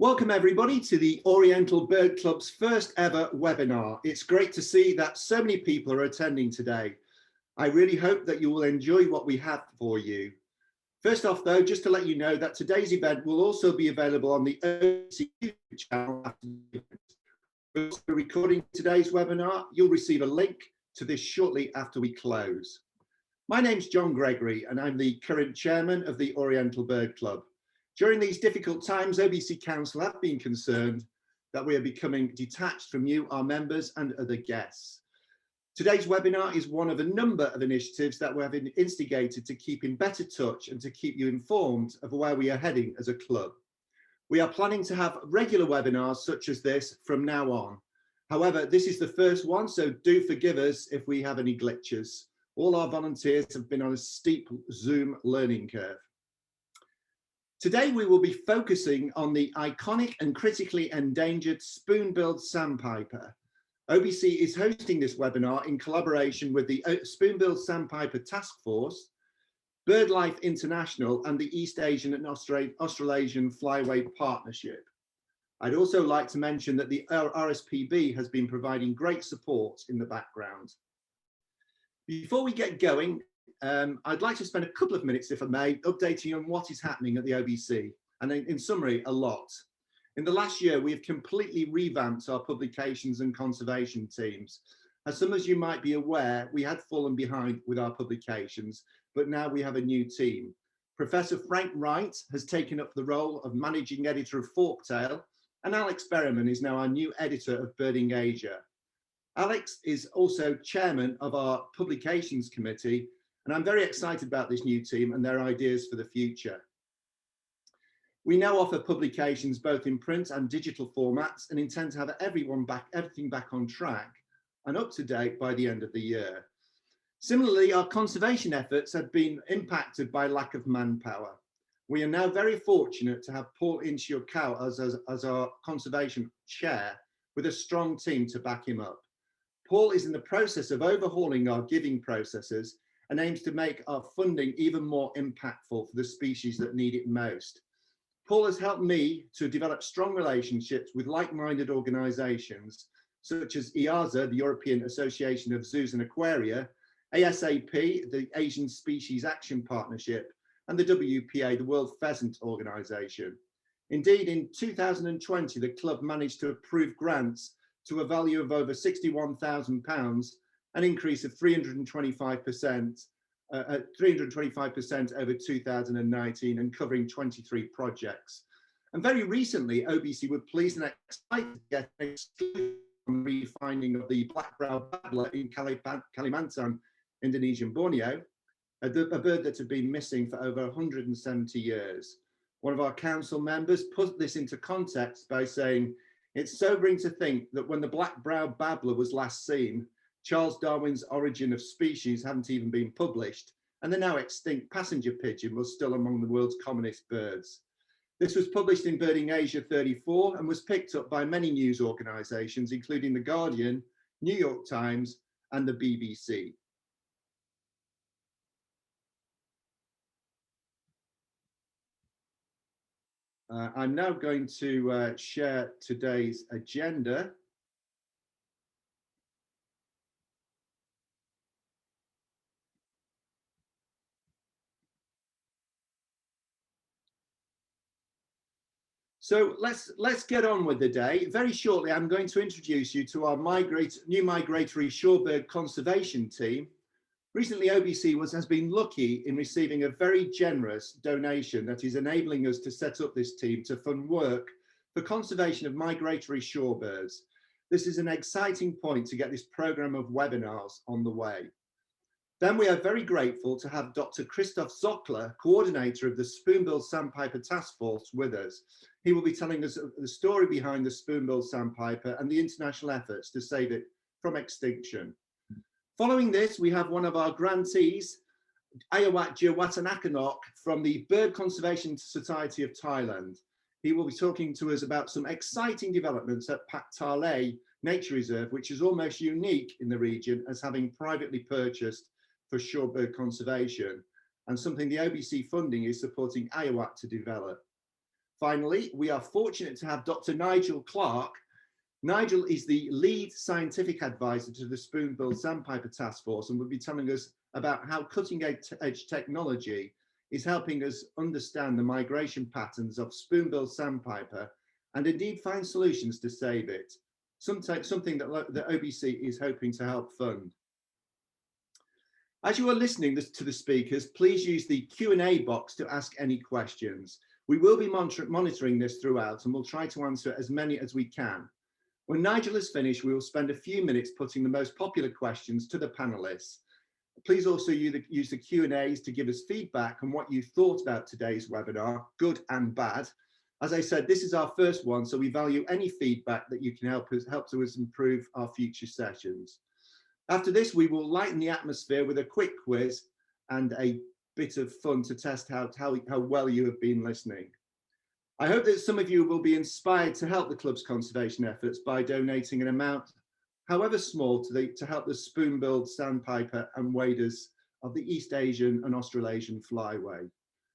Welcome everybody to the Oriental Bird Club's first ever webinar. It's great to see that so many people are attending today. I really hope that you will enjoy what we have for you. First off though, just to let you know that today's event will also be available on the OBC YouTube channel. We're also recording today's webinar. You'll receive a link to this shortly after we close. My name's John Gregory and I'm the current chairman of the Oriental Bird Club. During these difficult times, OBC Council have been concerned that we are becoming detached from you, our members and other guests. Today's webinar is one of a number of initiatives that we have instigated to keep in better touch and to keep you informed of where we are heading as a club. We are planning to have regular webinars such as this from now on. However, this is the first one, so do forgive us if we have any glitches. All our volunteers have been on a steep Zoom learning curve. Today, we will be focusing on the iconic and critically endangered spoon-billed sandpiper. OBC is hosting this webinar in collaboration with the Spoon-billed Sandpiper Task Force, BirdLife International and the East Asian and Australasian Flyway Partnership. I'd also like to mention that the RSPB has been providing great support in the background. Before we get going, I'd like to spend a couple of minutes, if I may, updating on what is happening at the OBC, and in summary, a lot. In the last year, we have completely revamped our publications and conservation teams. As some of you might be aware, we had fallen behind with our publications, but now we have a new team. Professor Frank Wright has taken up the role of managing editor of Forktail, and Alex Berriman is now our new editor of Birding Asia. Alex is also chairman of our publications committee, and I'm very excited about this new team and their ideas for the future. We now offer publications both in print and digital formats and intend to have everything back on track and up to date by the end of the year. Similarly, our conservation efforts have been impacted by lack of manpower. We are now very fortunate to have Paul Inchiokau as our conservation chair with a strong team to back him up. Paul is in the process of overhauling our giving processes and aims to make our funding even more impactful for the species that need it most. Paul has helped me to develop strong relationships with like-minded organisations such as EASA, the European Association of Zoos and Aquaria, ASAP, the Asian Species Action Partnership, and the WPA, the World Pheasant Organisation. Indeed, in 2020, the club managed to approve grants to a value of over £61,000, an increase of 325% over 2019 and covering 23 projects. And very recently, OBC were pleased and excited to get an exclusive refinding of the black-browed babbler in Kalimantan, Indonesian Borneo, a bird that had been missing for over 170 years. One of our council members put this into context by saying, "It's sobering to think that when the black-browed babbler was last seen, Charles Darwin's Origin of Species hadn't even been published, and the now extinct passenger pigeon was still among the world's commonest birds." This was published in Birding Asia 34 and was picked up by many news organisations, including The Guardian, New York Times, and the BBC. I'm now going to share today's agenda. So let's get on with the day. Very shortly, I'm going to introduce you to our new migratory shorebird conservation team. Recently, OBC has been lucky in receiving a very generous donation that is enabling us to set up this team to fund work for conservation of migratory shorebirds. This is an exciting point to get this program of webinars on the way. Then we are very grateful to have Dr. Christoph Zockler, coordinator of the Spoon-billed Sandpiper Task Force, with us. He will be telling us the story behind the spoon-billed sandpiper and the international efforts to save it from extinction. Following this, we have one of our grantees, Ayuwat Jearwattanakanok from the Bird Conservation Society of Thailand. He will be talking to us about some exciting developments at Pak Thale Nature Reserve, which is almost unique in the region as having privately purchased for shorebird conservation, and something the OBC funding is supporting Ayuwat to develop. Finally, we are fortunate to have Dr. Nigel Clark. Nigel is the lead scientific advisor to the Spoon-billed Sandpiper Task Force and will be telling us about how cutting-edge technology is helping us understand the migration patterns of spoon-billed sandpiper and indeed find solutions to save it, something that the OBC is hoping to help fund. As you are listening to the speakers, please use the Q&A box to ask any questions. We will be monitoring this throughout and we'll try to answer as many as we can. When Nigel is finished, we will spend a few minutes putting the most popular questions to the panelists. Please also use the Q&As to give us feedback on what you thought about today's webinar, good and bad. As I said, this is our first one, so we value any feedback that you can help us improve our future sessions. After this, we will lighten the atmosphere with a quick quiz and a bit of fun to test how well you have been listening. I hope that some of you will be inspired to help the club's conservation efforts by donating an amount, however small, to help the spoon-billed sandpiper and waders of the East Asian and Australasian flyway.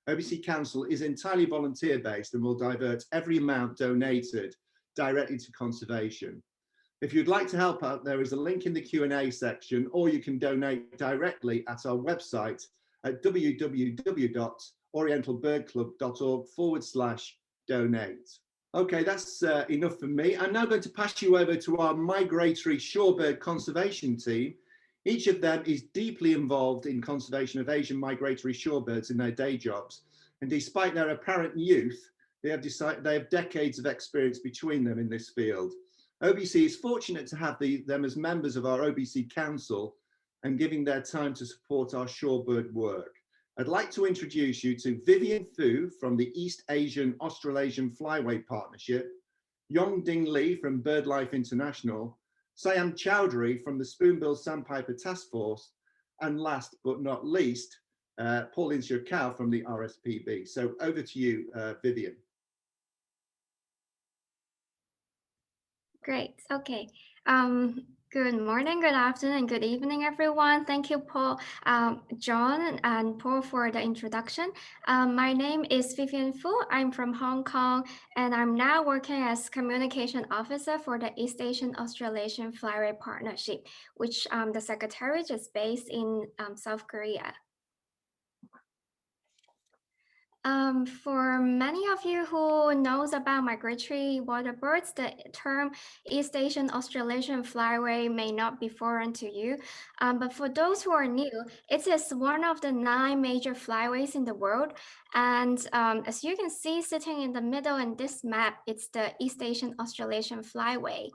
OBC Council is entirely volunteer-based and will divert every amount donated directly to conservation. If you'd like to help out, there is a link in the Q&A section, or you can donate directly at our website at www.orientalbirdclub.org/donate. Okay, that's enough for me. I'm now going to pass you over to our migratory shorebird conservation team. Each of them is deeply involved in conservation of Asian migratory shorebirds in their day jobs. And despite their apparent youth, they have decades of experience between them in this field. OBC is fortunate to have them as members of our OBC Council and giving their time to support our shorebird work. I'd like to introduce you to Vivian Fu from the East Asian-Australasian Flyway Partnership, Yong Ding Lee from BirdLife International, Siam Chowdhury from the Spoon-billed Sandpiper Task Force, and last but not least, Pauline Shirkow from the RSPB. So over to you, Vivian. Great. Okay. Good morning, good afternoon, and good evening, everyone. Thank you, Paul, John, and Paul for the introduction. My name is Vivian Fu. I'm from Hong Kong, and I'm now working as Communication Officer for the East Asian-Australasian Flyway Partnership, which the Secretariat is based in South Korea. For many of you who knows about migratory water birds, the term East Asian Australasian flyway may not be foreign to you. But for those who are new, it is one of the 9 major flyways in the world. And as you can see sitting in the middle in this map, it's the East Asian Australasian flyway,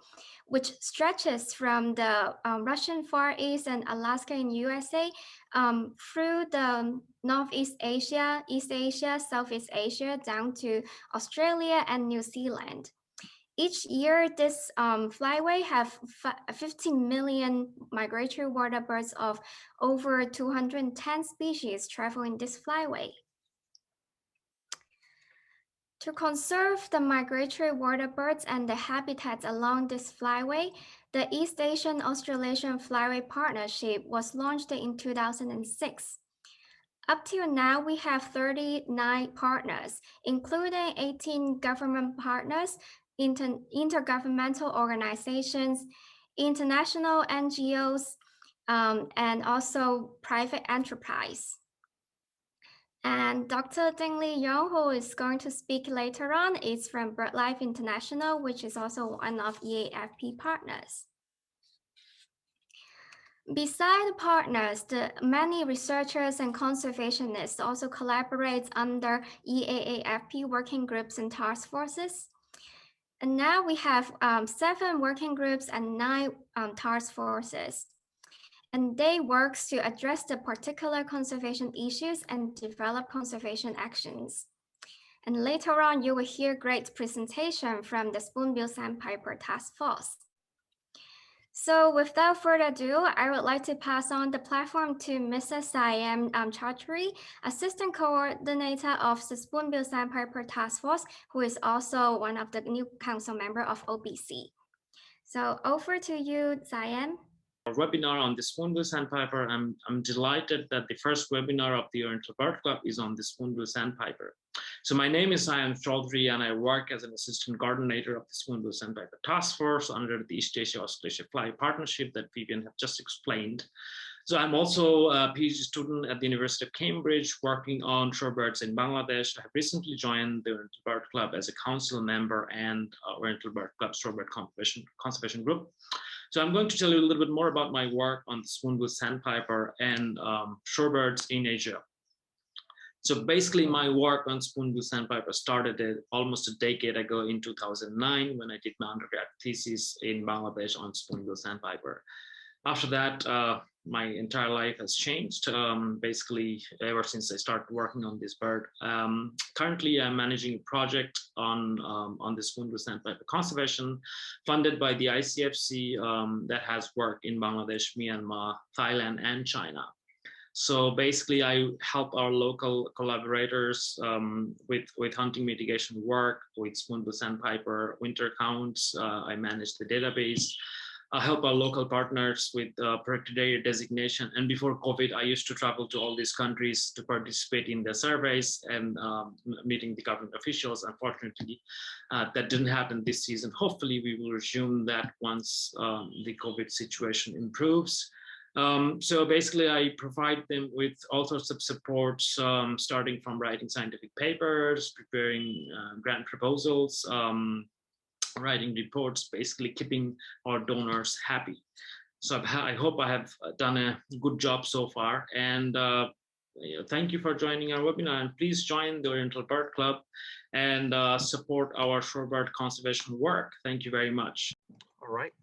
which stretches from the Russian Far East and Alaska in USA through the Northeast Asia, East Asia, Southeast Asia, down to Australia and New Zealand. Each year, this flyway have 15 million migratory water birds of over 210 species traveling this flyway. To conserve the migratory water birds and the habitats along this flyway, the East Asian Australasian Flyway Partnership was launched in 2006. Up till now, we have 39 partners, including 18 government partners, intergovernmental organizations, international NGOs, and also private enterprise. And Dr. Ding Li Yong, who is going to speak later on, is from BirdLife International, which is also one of EAFP partners. Besides the partners, many researchers and conservationists also collaborate under EAAFP working groups and task forces. And now we have 7 working groups and 9 task forces. And they work to address the particular conservation issues and develop conservation actions. And later on, you will hear great presentation from the Spoon-billed Sandpiper Task Force. So without further ado, I would like to pass on the platform to Mrs. Siam Chowdhury, Assistant Coordinator of the Spoon-billed Sandpiper Task Force, who is also one of the new council member of OBC. So over to you, Siam. Our webinar on the Spoon-billed Sandpiper. I'm delighted that the first webinar of the Oriental Bird Club is on the Spoon-billed Sandpiper. So my name is Ayuwat and I work as an assistant coordinator of the Spoon-billed Sandpiper Task Force under the East Asia-Australasia Flyway partnership that Vivian have just explained. So I'm also a PhD student at the University of Cambridge working on shorebirds in Bangladesh. I have recently joined the Oriental Bird Club as a council member and Oriental Bird Club shorebird conservation group. So I'm going to tell you a little bit more about my work on the Spoon-billed Sandpiper and shorebirds in Asia. So basically my work on Spoon-billed Sandpiper started almost a decade ago in 2009 when I did my undergrad thesis in Bangladesh on Spoon-billed Sandpiper. After that, my entire life has changed, basically ever since I started working on this bird. Currently, I'm managing a project on the Spoon-billed Sandpiper conservation funded by the ICFC that has work in Bangladesh, Myanmar, Thailand, and China. So basically, I help our local collaborators with hunting mitigation work, with Spoon-billed Sandpiper winter counts. I manage the database. I help our local partners with protected area designation. And before COVID, I used to travel to all these countries to participate in the surveys and meeting the government officials. Unfortunately, that didn't happen this season. Hopefully, we will resume that once the COVID situation improves. So basically, I provide them with all sorts of supports, starting from writing scientific papers, preparing grant proposals, writing reports, basically keeping our donors happy. So I hope I have done a good job so far. And thank you for joining our webinar. And please join the Oriental Bird Club and support our shorebird conservation work. Thank you very much. All right.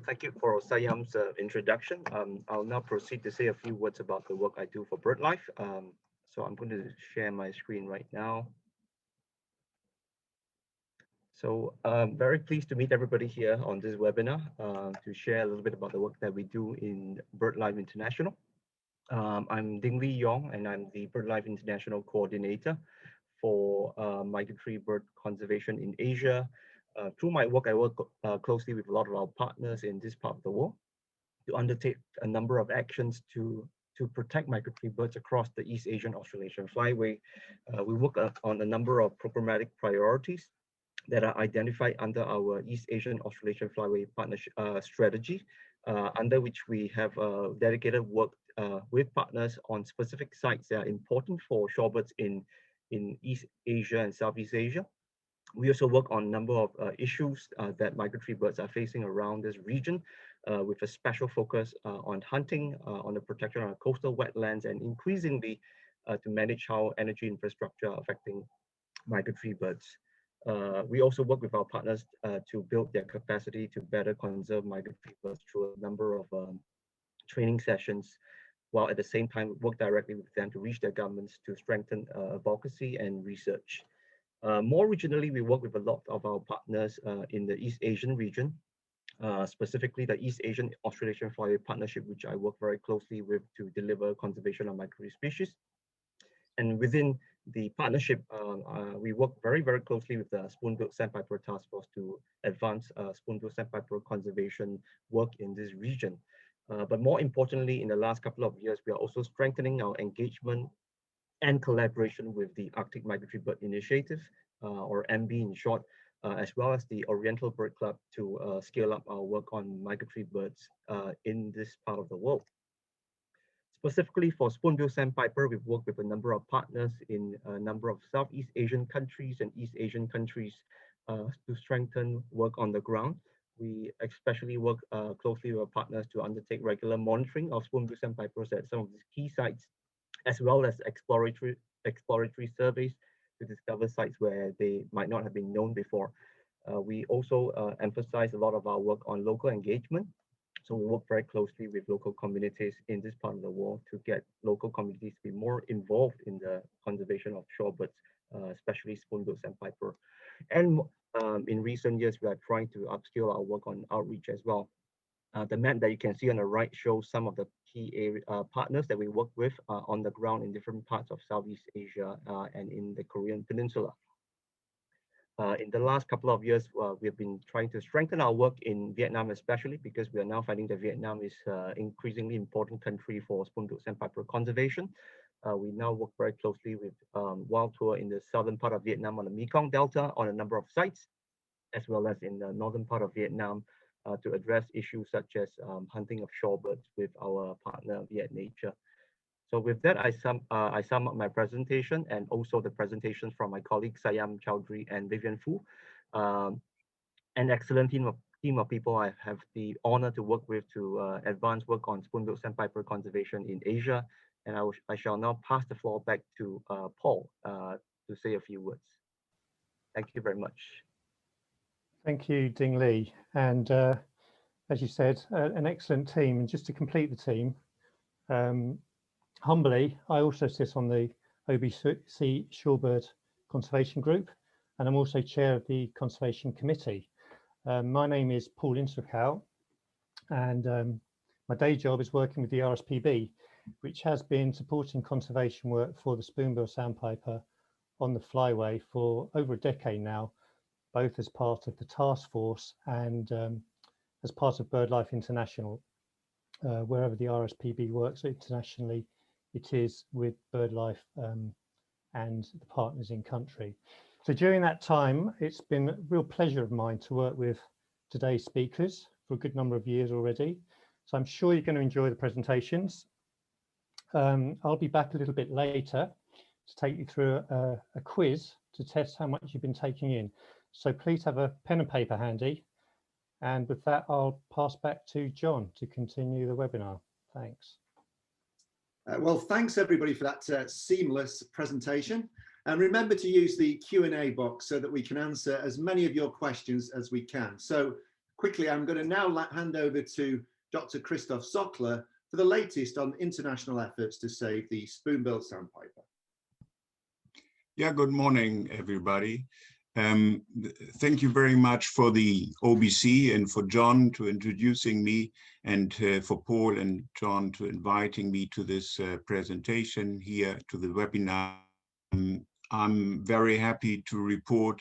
Thank you for Sayam's introduction. I'll now proceed to say a few words about the work I do for BirdLife. So I'm going to share my screen right now. So very pleased to meet everybody here on this webinar to share a little bit about the work that we do in BirdLife International. I'm Ding Lee Yong, and I'm the BirdLife International Coordinator for migratory bird conservation in Asia. Through my work, I work closely with a lot of our partners in this part of the world to undertake a number of actions to protect migratory birds across the East Asian-Australasian flyway. We work on a number of programmatic priorities that are identified under our East Asian-Australasian flyway partnership strategy, under which we have dedicated work with partners on specific sites that are important for shorebirds in East Asia and Southeast Asia. We also work on a number of issues that migratory birds are facing around this region, with a special focus on hunting, on the protection of coastal wetlands, and increasingly to manage how energy infrastructure are affecting migratory birds. We also work with our partners to build their capacity to better conserve migratory birds through a number of training sessions, while at the same time work directly with them to reach their governments to strengthen advocacy and research. More regionally, we work with a lot of our partners in the East Asian region, specifically the East Asian-Australasian Flyway Partnership, which I work very closely with to deliver conservation of migratory species. And within the partnership, we work very, very closely with the Spoon-billed Sandpiper Task Force to advance Spoon-billed Sandpiper conservation work in this region. But more importantly, in the last couple of years, we are also strengthening our engagement and collaboration with the Arctic Migratory Bird Initiative, or MB in short, as well as the Oriental Bird Club to scale up our work on migratory birds in this part of the world. Specifically for Spoon-billed Sandpiper, we've worked with a number of partners in a number of Southeast Asian countries and East Asian countries to strengthen work on the ground. We especially work closely with our partners to undertake regular monitoring of Spoon-billed Sandpipers at some of these key sites, as well as exploratory surveys to discover sites where they might not have been known before. We also emphasize a lot of our work on local engagement. So we work very closely with local communities in this part of the world to get local communities to be more involved in the conservation of shorebirds, especially Spoon-billed Sandpiper. And in recent years, we are trying to upskill our work on outreach as well. The map that you can see on the right shows some of the key partners that we work with on the ground in different parts of Southeast Asia and in the Korean Peninsula. In the last couple of years, we've been trying to strengthen our work in Vietnam, especially because we are now finding that Vietnam is an increasingly important country for spoon-billed sandpiper conservation. We now work very closely with Wild Tour in the southern part of Vietnam on the Mekong Delta on a number of sites, as well as in the northern part of Vietnam to address issues such as hunting of shorebirds with our partner Viet Nature. So with that, I sum up my presentation and also the presentations from my colleagues Sayam Chowdhury and Vivian Fu. An excellent team of people I have the honor to work with to advance work on spoon-billed sandpiper conservation in Asia. And I shall now pass the floor back to Paul to say a few words. Thank you very much. Thank you, Ding Li. And as you said, an excellent team. And just to complete the team, humbly, I also sit on the OBC Shorebird Conservation Group, and I'm also chair of the Conservation Committee. My name is Paul Inserkow, and my day job is working with the RSPB, which has been supporting conservation work for the spoon-billed sandpiper on the flyway for over a decade now, both as part of the task force and as part of BirdLife International. Wherever the RSPB works internationally, it is with BirdLife and the partners in country. So during that time, it's been a real pleasure of mine to work with today's speakers for a good number of years already. So I'm sure you're going to enjoy the presentations. I'll be back a little bit later to take you through a quiz to test how much you've been taking in. So please have a pen and paper handy. And with that, I'll pass back to John to continue the webinar. Thanks. Well, thanks everybody for that seamless presentation. And remember to use the Q&A box so that we can answer as many of your questions as we can. So quickly, I'm going to now hand over to Dr. Christoph Zockler for the latest on international efforts to save the spoon-billed sandpiper. Yeah, good morning, everybody. Thank you very much for the OBC and for John to introducing me, and for Paul and John to inviting me to this presentation here to the webinar. I'm very happy to report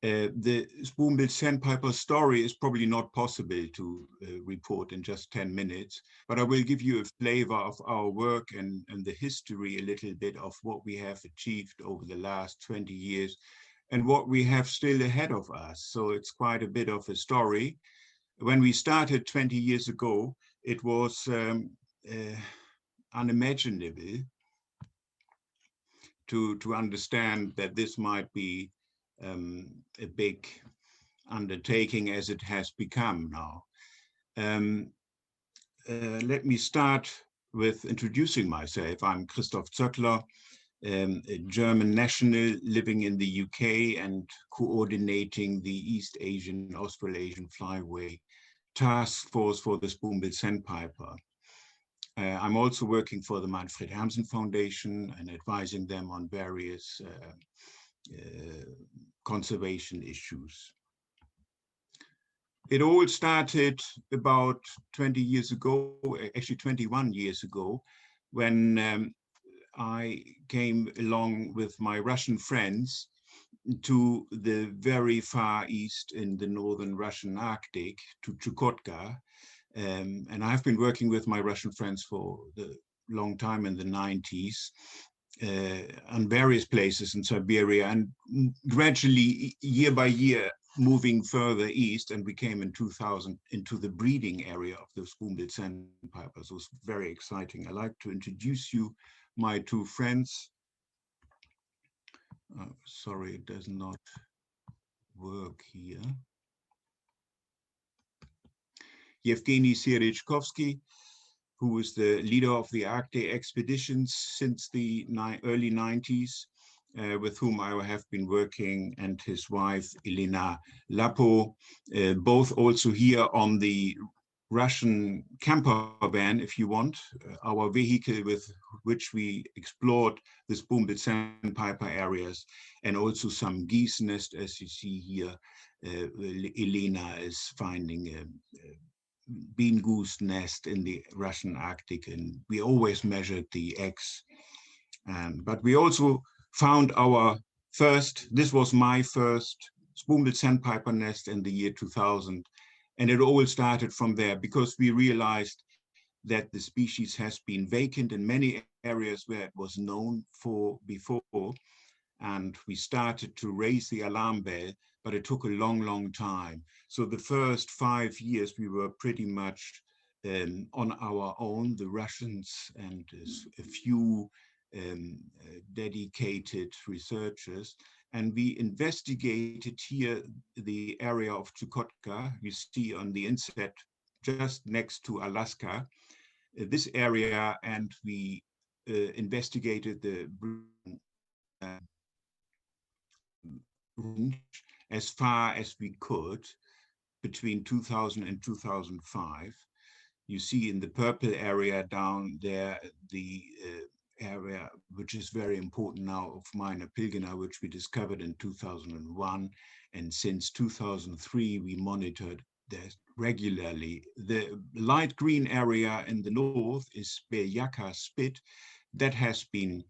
the spoon-billed sandpiper story is probably not possible to report in just 10 minutes, but I will give you a flavor of our work and the history a little bit of what we have achieved over the last 20 years. And what we have still ahead of us. So it's quite a bit of a story. When we started 20 years ago, it was unimaginable to understand that this might be a big undertaking as it has become now. Let me start with introducing myself. I'm Christoph Zockler, a German national living in the UK and coordinating the East Asian-Australasian Flyway Task Force for the spoon-billed sandpiper. I'm also working for the Manfred Hermsen Foundation and advising them on various conservation issues. It all started about 20 years ago, actually 21 years ago, when I came along with my Russian friends to the very far east in the northern Russian Arctic, to Chukotka. And I've been working with my Russian friends for a long time in the 90s on various places in Siberia, and gradually, year by year, moving further east, and we came in 2000 into the breeding area of the spoon-billed sandpipers. It was very exciting. I'd like to introduce you my two friends. Sorry, it does not work here. Yevgeny Serechkovsky, who is the leader of the Arctic expeditions since the early 90s, with whom I have been working, and his wife, Elena Lapo, both also here on the Russian camper van, if you want, our vehicle with which we explored the spoon-billed sandpiper areas, and also some geese nest, as you see here. Elena is finding a bean goose nest in the Russian Arctic, and we always measured the eggs. But we also found our first, this was my first Spoon-billed Sandpiper nest in the year 2000. And it all started from there because we realized that the species has been vacant in many areas where it was known for before. And we started to raise the alarm bell, but it took a long, long time. So the first 5 years, we were pretty much on our own, the Russians and a few dedicated researchers. And we investigated here the area of Chukotka, you see on the inset, just next to Alaska, this area, and we investigated the range as far as we could between 2000 and 2005. You see in the purple area down there, the area which is very important now of minor pilgana, which we discovered in 2001. And since 2003, we monitored that regularly. The light green area in the north is Belyaka Spit. That has been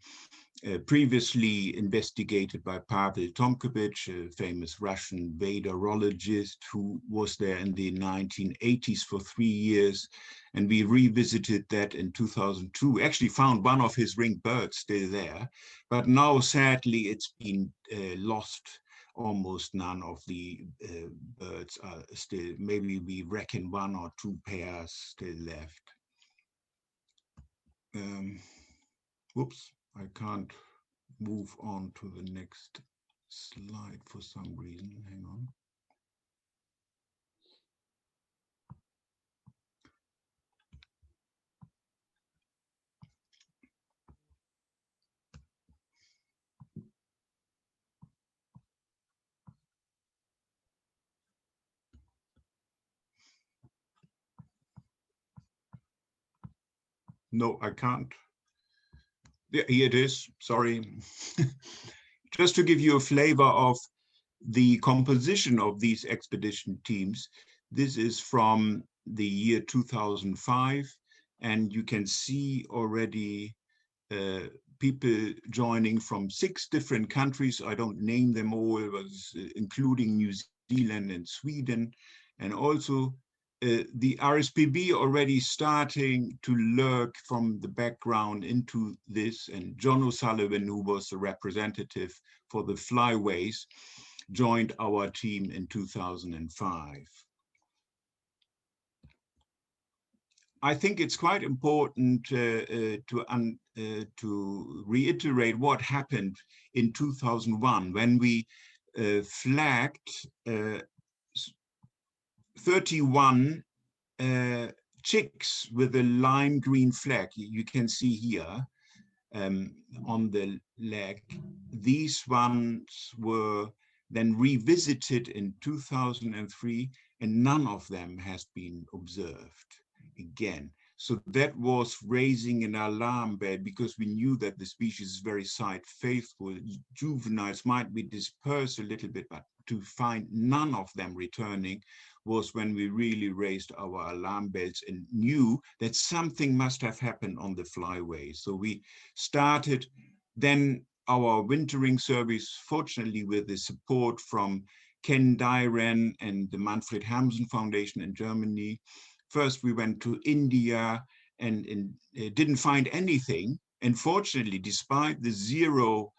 previously investigated by Pavel Tomkovich, a famous Russian vaderologist who was there in the 1980s for 3 years. And we revisited that in 2002, actually found one of his ringed birds still there. But now, sadly, it's been lost. Almost none of the birds are still, maybe we reckon 1 or 2 pairs still left. Whoops, I can't move on to the next slide for some reason. Hang on. No, I can't. Yeah, here it is, sorry. Just to give you a flavor of the composition of these expedition teams, this is from the year 2005, and you can see already people joining from 6 different countries. I don't name them all, but including New Zealand and Sweden, and also the RSPB already starting to lurk from the background into this, and John O'Sullivan, who was the representative for the flyways, joined our team in 2005. I think it's quite important to reiterate what happened in 2001 when we flagged 31 chicks with a lime green flag. You can see here on the leg. These ones were then revisited in 2003, and none of them has been observed again. So that was raising an alarm bell, because we knew that the species is very site faithful. Juveniles might be dispersed a little bit, but to find none of them returning was when we really raised our alarm bells and knew that something must have happened on the flyway. So we started then our wintering service, fortunately with the support from Ken Dyren and the Manfred Hamsen Foundation in Germany. First, we went to India and didn't find anything. And fortunately, despite the 0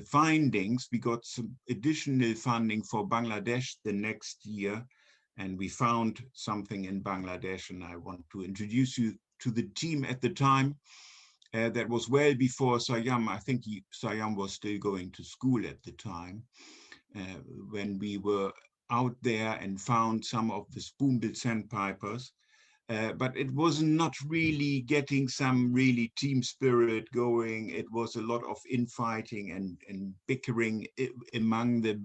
findings, we got some additional funding for Bangladesh the next year. And we found something in Bangladesh. And I want to introduce you to the team at the time. That was well before Sayam. I think Sayam was still going to school at the time, when we were out there and found some of the spoon-billed sandpipers. But it was not really getting some really team spirit going. It was a lot of infighting and bickering among the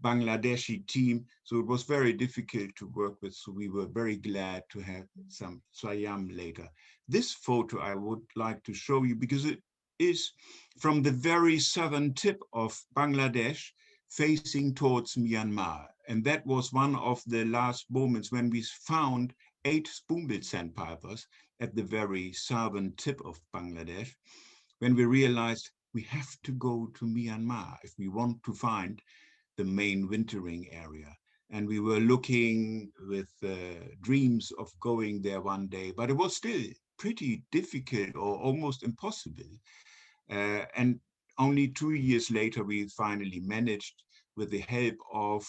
Bangladeshi team. So it was very difficult to work with. So we were very glad to have some Sayam later. This photo I would like to show you because it is from the very southern tip of Bangladesh, facing towards Myanmar. And that was one of the last moments when we found 8 spoon-billed sandpipers at the very southern tip of Bangladesh, when we realized we have to go to Myanmar if we want to find the main wintering area. And we were looking with dreams of going there one day, but it was still pretty difficult or almost impossible. And only 2 years later, we finally managed with the help of,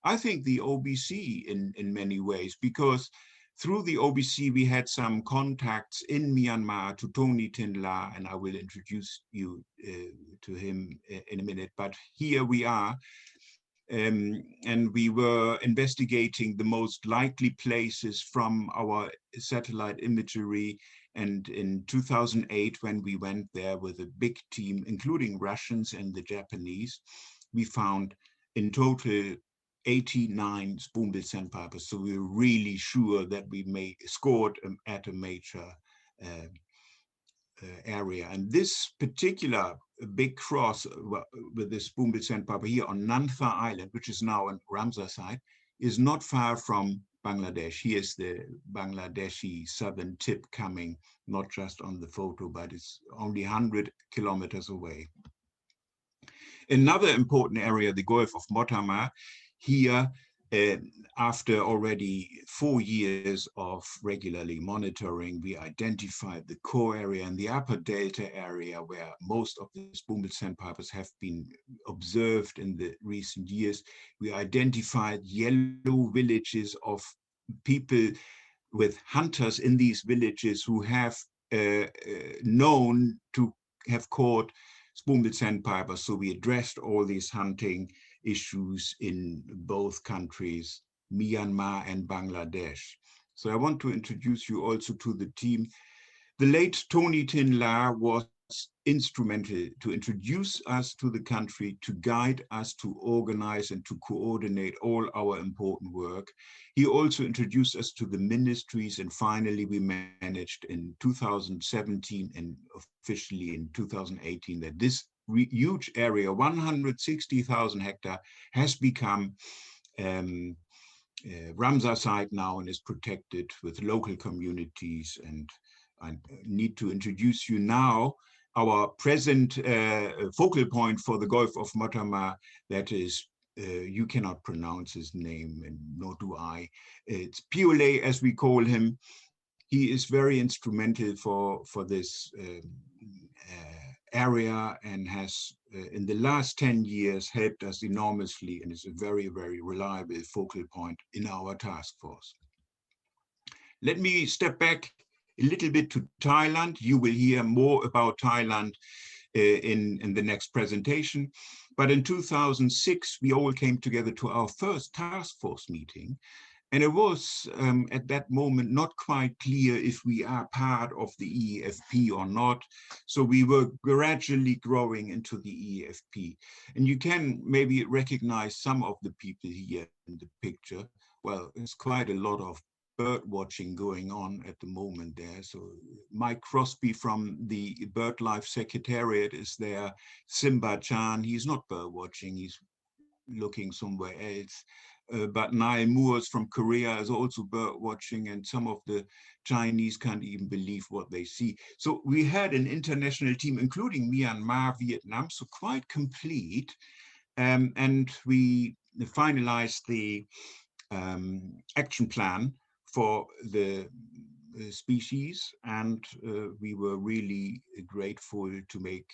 I think, the OBC in many ways, because through the OBC, we had some contacts in Myanmar to Tony Tinla, and I will introduce you to him in a minute. But here we are, and we were investigating the most likely places from our satellite imagery. And in 2008, when we went there with a big team, including Russians and the Japanese, we found in total 89 spoon-billed sandpipers. So we were really sure that we scored at a major area. And this particular big cross with the spoon-billed sandpiper here on Nantha Island, which is now on Ramsar side, is not far from Bangladesh. Here's the Bangladeshi southern tip coming, not just on the photo, but it's only 100 kilometers away. Another important area, the Gulf of Motama, here, after already 4 years of regularly monitoring, we identified the core area and the upper delta area where most of the spoon-billed sandpipers have been observed in the recent years. We identified yellow villages of people with hunters in these villages who have known to have caught spoon-billed sandpipers. So we addressed all these hunting issues in both countries, Myanmar and Bangladesh. So I want to introduce you also to the team. The late Tony Tinla was instrumental to introduce us to the country, to guide us, to organize and to coordinate all our important work. He also introduced us to the ministries, and finally we managed in 2017 and officially in 2018 that this huge area, 160,000 hectares, has become Ramsar site now and is protected with local communities. And I need to introduce you now our present focal point for the Gulf of Motama. That is, you cannot pronounce his name, and nor do I. It's Piole, as we call him. He is very instrumental for this area and has, in the last 10 years, helped us enormously and is a very, very reliable focal point in our task force. Let me step back a little bit to Thailand. You will hear more about Thailand in the next presentation. But in 2006, we all came together to our first task force meeting. And it was at that moment not quite clear if we are part of the EEFP or not. So we were gradually growing into the EEFP. And you can maybe recognize some of the people here in the picture. Well, there's quite a lot of bird watching going on at the moment there. So Mike Crosby from the BirdLife Secretariat is there. Simba Chan, he's not bird watching, he's looking somewhere else. But Nile Moores from Korea is also bird watching, and some of the Chinese can't even believe what they see. So we had an international team, including Myanmar, Vietnam, so quite complete. And we finalized the action plan for the species, and we were really grateful to make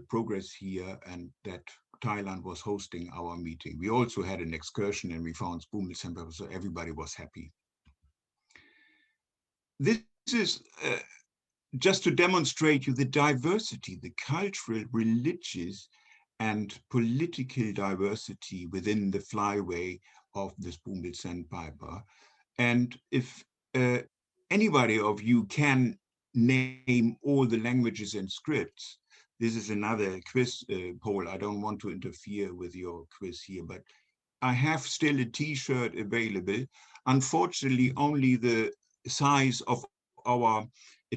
progress here, and that Thailand was hosting our meeting. We also had an excursion and we found spoon-billed sandpipers, so everybody was happy. This is just to demonstrate you the diversity, the cultural, religious, and political diversity within the flyway of the spoon-billed sandpiper. And if anybody of you can name all the languages and scripts, this is another quiz poll. I don't want to interfere with your quiz here, but I have still a t-shirt available. Unfortunately, only the size of our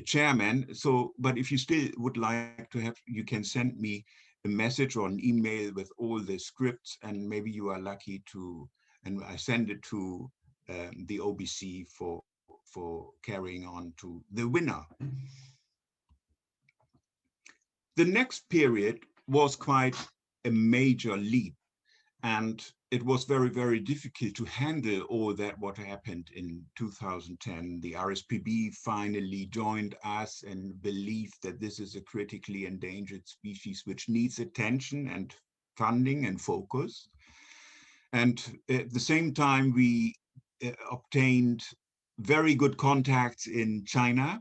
chairman. So, but if you still would like to have, you can send me a message or an email with all the scripts, and maybe you are lucky to, and I send it to the OBC for carrying on to the winner. The next period was quite a major leap. And it was very, very difficult to handle all that what happened in 2010. The RSPB finally joined us and believed that this is a critically endangered species which needs attention and funding and focus. And at the same time, we obtained very good contacts in China.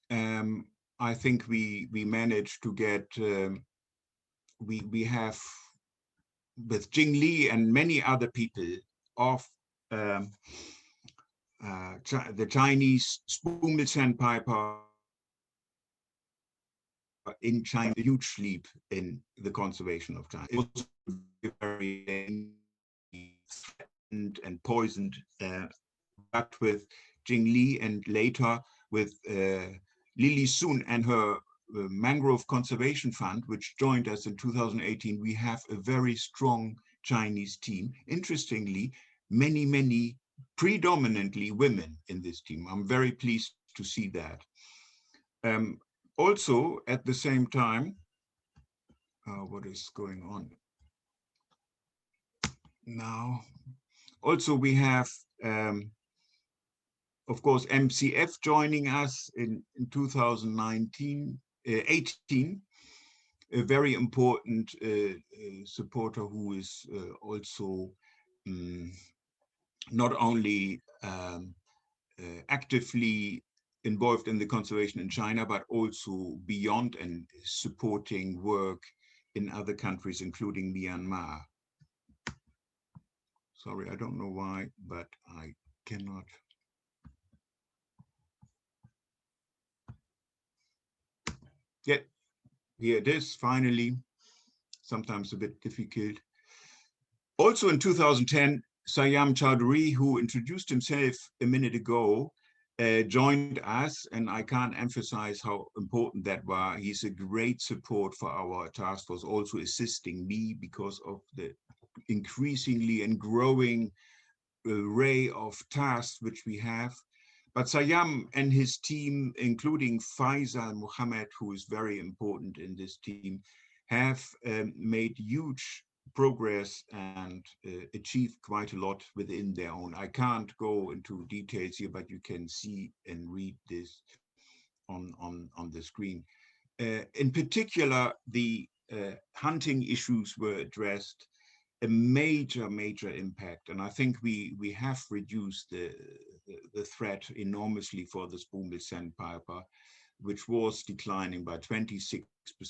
I think we managed to get, we have with Jing Li and many other people of the Chinese spoon-billed sandpiper in China, a huge leap in the conservation of China. It was very threatened and poisoned, but with Jing Li and later with Lily Sun and her Mangrove Conservation Fund, which joined us in 2018, we have a very strong Chinese team. Interestingly, many predominantly women in this team. I'm very pleased to see that. Also, at the same time, what is going on now? Also, we have, of course, MCF joining us in 2018, a very important supporter who is also not only actively involved in the conservation in China, but also beyond and supporting work in other countries, including Myanmar. Sorry, I don't know why, but I cannot. Yeah, here it is, finally. Sometimes a bit difficult. Also in 2010, Sayam Chowdhury, who introduced himself a minute ago, joined us, and I can't emphasize how important that was. He's a great support for our task force, also assisting me because of the increasingly and growing array of tasks which we have. But Sayam and his team, including Faisal Mohammed, who is very important in this team, have made huge progress and achieved quite a lot within their own. I can't go into details here, but you can see and read this on the screen. In particular, the hunting issues were addressed, a major impact. And I think we have reduced the threat enormously for the spoon-billed sandpiper, which was declining by 26%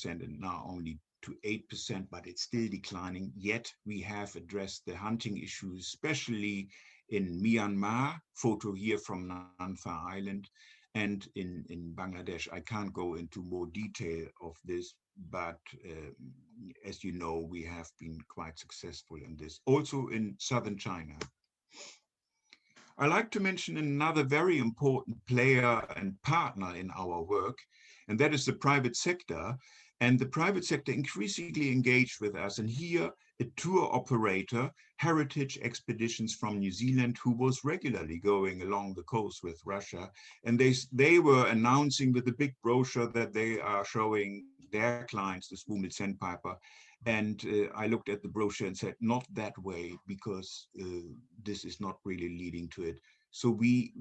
and now only to 8%, but it's still declining. Yet we have addressed the hunting issues, especially in Myanmar, photo here from Nanfa Island, and in Bangladesh. I can't go into more detail of this, but as you know, we have been quite successful in this. Also in southern China. I like to mention another very important player and partner in our work, and that is the private sector. And the private sector increasingly engaged with us. And here, a tour operator, Heritage Expeditions from New Zealand, who was regularly going along the coast with Russia. And they were announcing with a big brochure that they are showing their clients the spoon-billed sandpiper. And I looked at the brochure and said, not that way, because this is not really leading to it. So we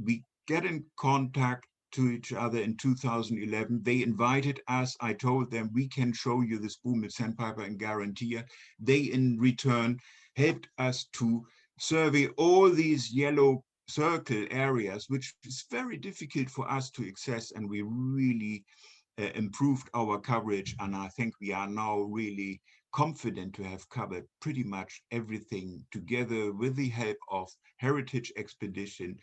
get in contact to each other in 2011. They invited us. I told them we can show you the spoon-billed sandpiper and guarantee it. They in return helped us to survey all these yellow circle areas, which is very difficult for us to access, and we really improved our coverage. And I think we are now really confident to have covered pretty much everything together with the help of Heritage Expedition,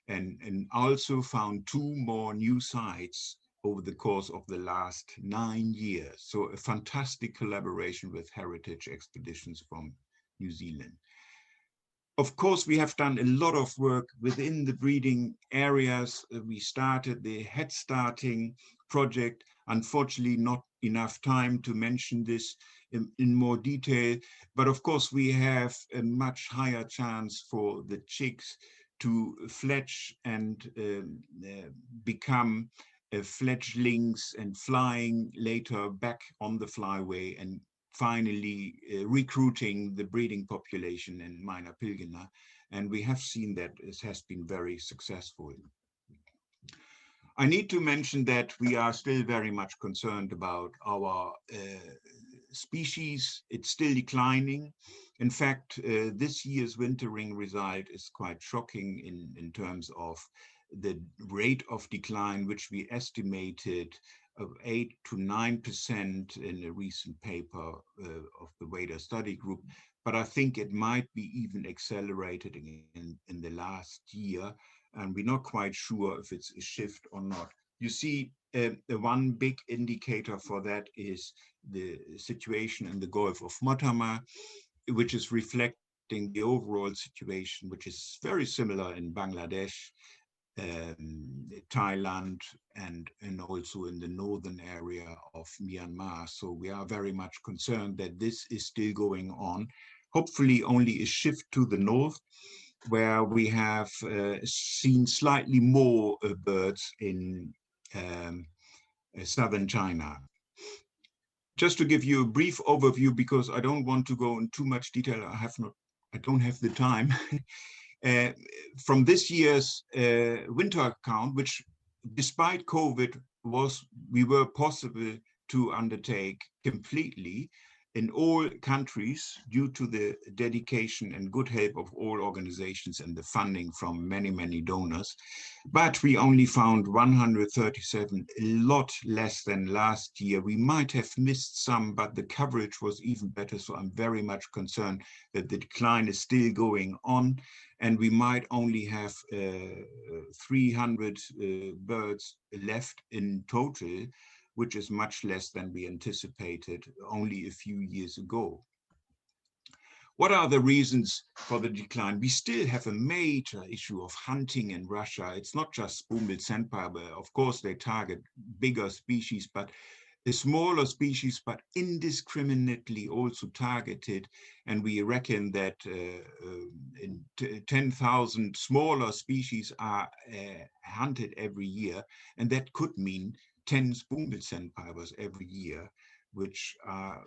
and also found 2 more new sites over the course of the last 9 years. So a fantastic collaboration with Heritage Expeditions from New Zealand. Of course, we have done a lot of work within the breeding areas. We started the head starting project. Unfortunately, not enough time to mention this in more detail. But of course, we have a much higher chance for the chicks to fledge and become fledglings and flying later back on the flyway and finally recruiting the breeding population in minor pilgina, and we have seen that it has been very successful. I need to mention that we are still very much concerned about our species. It's still declining. In fact, this year's wintering result is quite shocking in terms of the rate of decline, which we estimated of 8 to 9% in a recent paper of the Wader study group. But I think it might be even accelerated in the last year. And we're not quite sure if it's a shift or not. You see, the one big indicator for that is the situation in the Gulf of Motama, which is reflecting the overall situation, which is very similar in Bangladesh, Thailand, and also in the northern area of Myanmar. So we are very much concerned that this is still going on. Hopefully only a shift to the north, where we have seen slightly more birds in southern China. Just to give you a brief overview, because I don't want to go in too much detail, I don't have the time. From this year's winter count, which despite COVID we were possible to undertake completely in all countries due to the dedication and good help of all organizations and the funding from many, many donors. But we only found 137, a lot less than last year. We might have missed some, but the coverage was even better. So I'm very much concerned that the decline is still going on, and we might only have 300 birds left in total, which is much less than we anticipated only a few years ago. What are the reasons for the decline? We still have a major issue of hunting in Russia. It's not just spoon-billed sandpiper. Of course, they target bigger species, but the smaller species, but indiscriminately also targeted. And we reckon that 10,000 smaller species are hunted every year. And that could mean 10 spoon-billed sandpipers every year, which are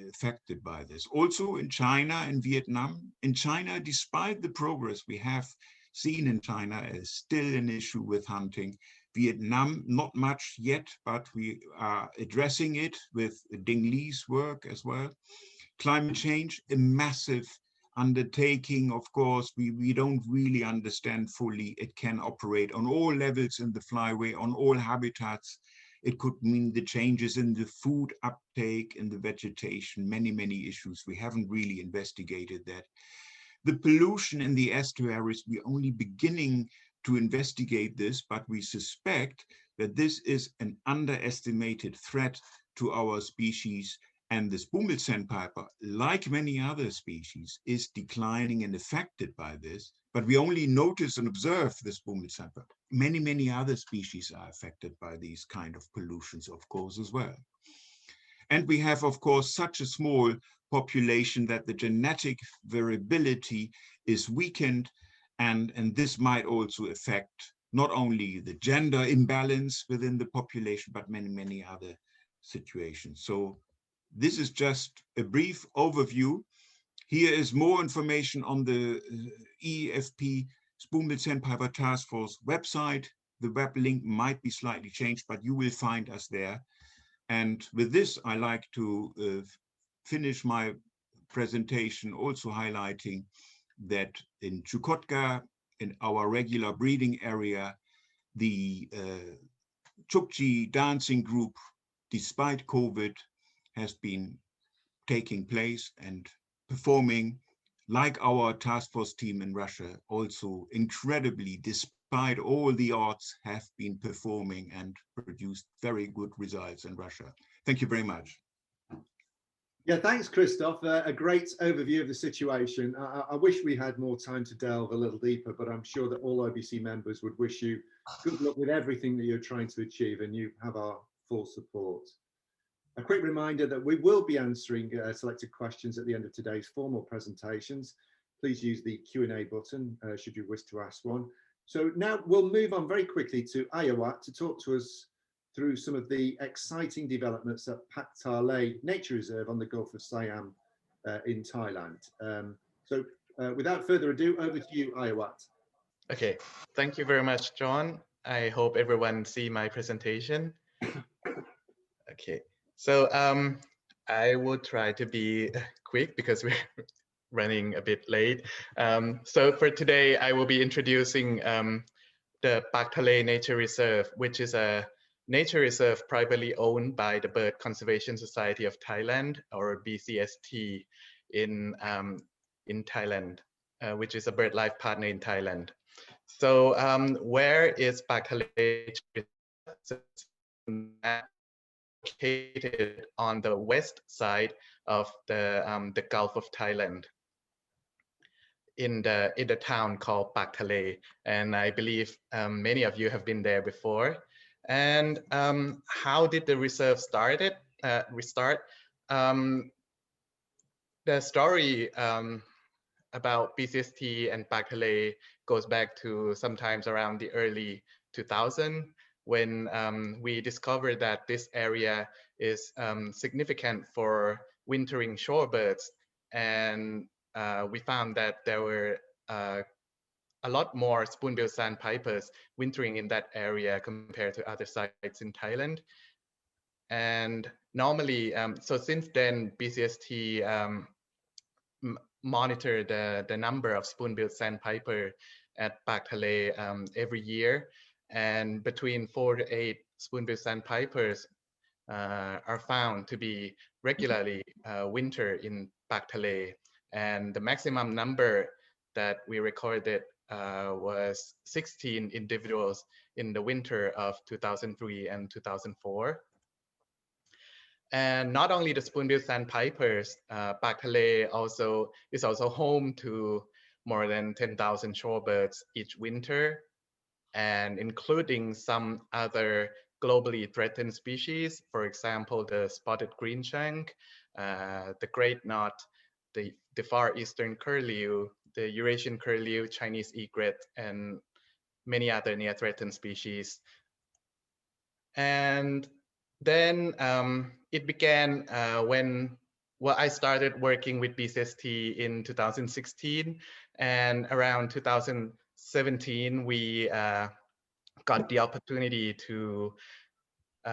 affected by this. Also in China and Vietnam. In China, despite the progress we have seen in China, is still an issue with hunting. Vietnam, not much yet, but we are addressing it with Ding Li's work as well. Climate change, a massive undertaking. Of course, we don't really understand fully. It can operate on all levels in the flyway, on all habitats. It could mean the changes in the food uptake, in the vegetation, many, many issues. We haven't really investigated that. The pollution in the estuaries, we're only beginning to investigate this, but we suspect that this is an underestimated threat to our species. And the spoon-billed sandpiper, like many other species, is declining and affected by this. But we only notice and observe the spoon-billed sandpiper. Many, many other species are affected by these kind of pollutions, of course, as well. And we have, of course, such a small population that the genetic variability is weakened. And this might also affect not only the gender imbalance within the population, but many, many other situations. So this is just a brief overview. Here is more information on the EFP Spoon-billed Sandpiper Task Force website. The web link might be slightly changed, but you will find us there. And with this, I like to finish my presentation also highlighting that in Chukotka, in our regular breeding area, the Chukchi dancing group, despite COVID, has been taking place and performing like our task force team in Russia, also incredibly, despite all the odds, have been performing and produced very good results in Russia. Thank you very much. Yeah, thanks, Christoph. A great overview of the situation. I wish we had more time to delve a little deeper, but I'm sure that all OBC members would wish you good luck with everything that you're trying to achieve, and you have our full support. A quick reminder that we will be answering selected questions at the end of today's formal presentations. Please use the Q&A button should you wish to ask one. So now we'll move on very quickly to Ayuwat to talk to us through some of the exciting developments at Pak Thale Nature Reserve on the Gulf of Siam in Thailand. Without further ado, over to you, Ayuwat. Okay, thank you very much, John. I hope everyone see my presentation. Okay, so I will try to be quick because we're running a bit late. So for today, I will be introducing the Pak Thale Nature Reserve, which is a nature reserve privately owned by the Bird Conservation Society of Thailand, or BCST, in Thailand, which is a BirdLife partner in Thailand. So where is Pak Thale? Located on the west side of the Gulf of Thailand, in the town called Pak Thale, and I believe many of you have been there before. And how did the reserve start? The story about BCST and Pak Thale goes back to sometimes around the early 2000s, when we discovered that this area is significant for wintering shorebirds, and we found that there were a lot more spoon-billed sandpipers wintering in that area compared to other sites in Thailand. And normally, so since then, BCST monitor the number of spoon-billed sandpiper at Pak Thale every year, and between 4 to 8 spoon-billed sandpipers are found to be regularly winter in Pak Thale, and the maximum number that we recorded was 16 individuals in the winter of 2003 and 2004. And not only the spoon-billed sandpipers, Pak Thale is also home to more than 10,000 shorebirds each winter, and including some other globally threatened species, for example, the spotted greenshank, the great knot, the far eastern curlew, the Eurasian curlew, Chinese egret, and many other near-threatened species. And then it began when I started working with BCST in 2016, and around 2017 we got the opportunity to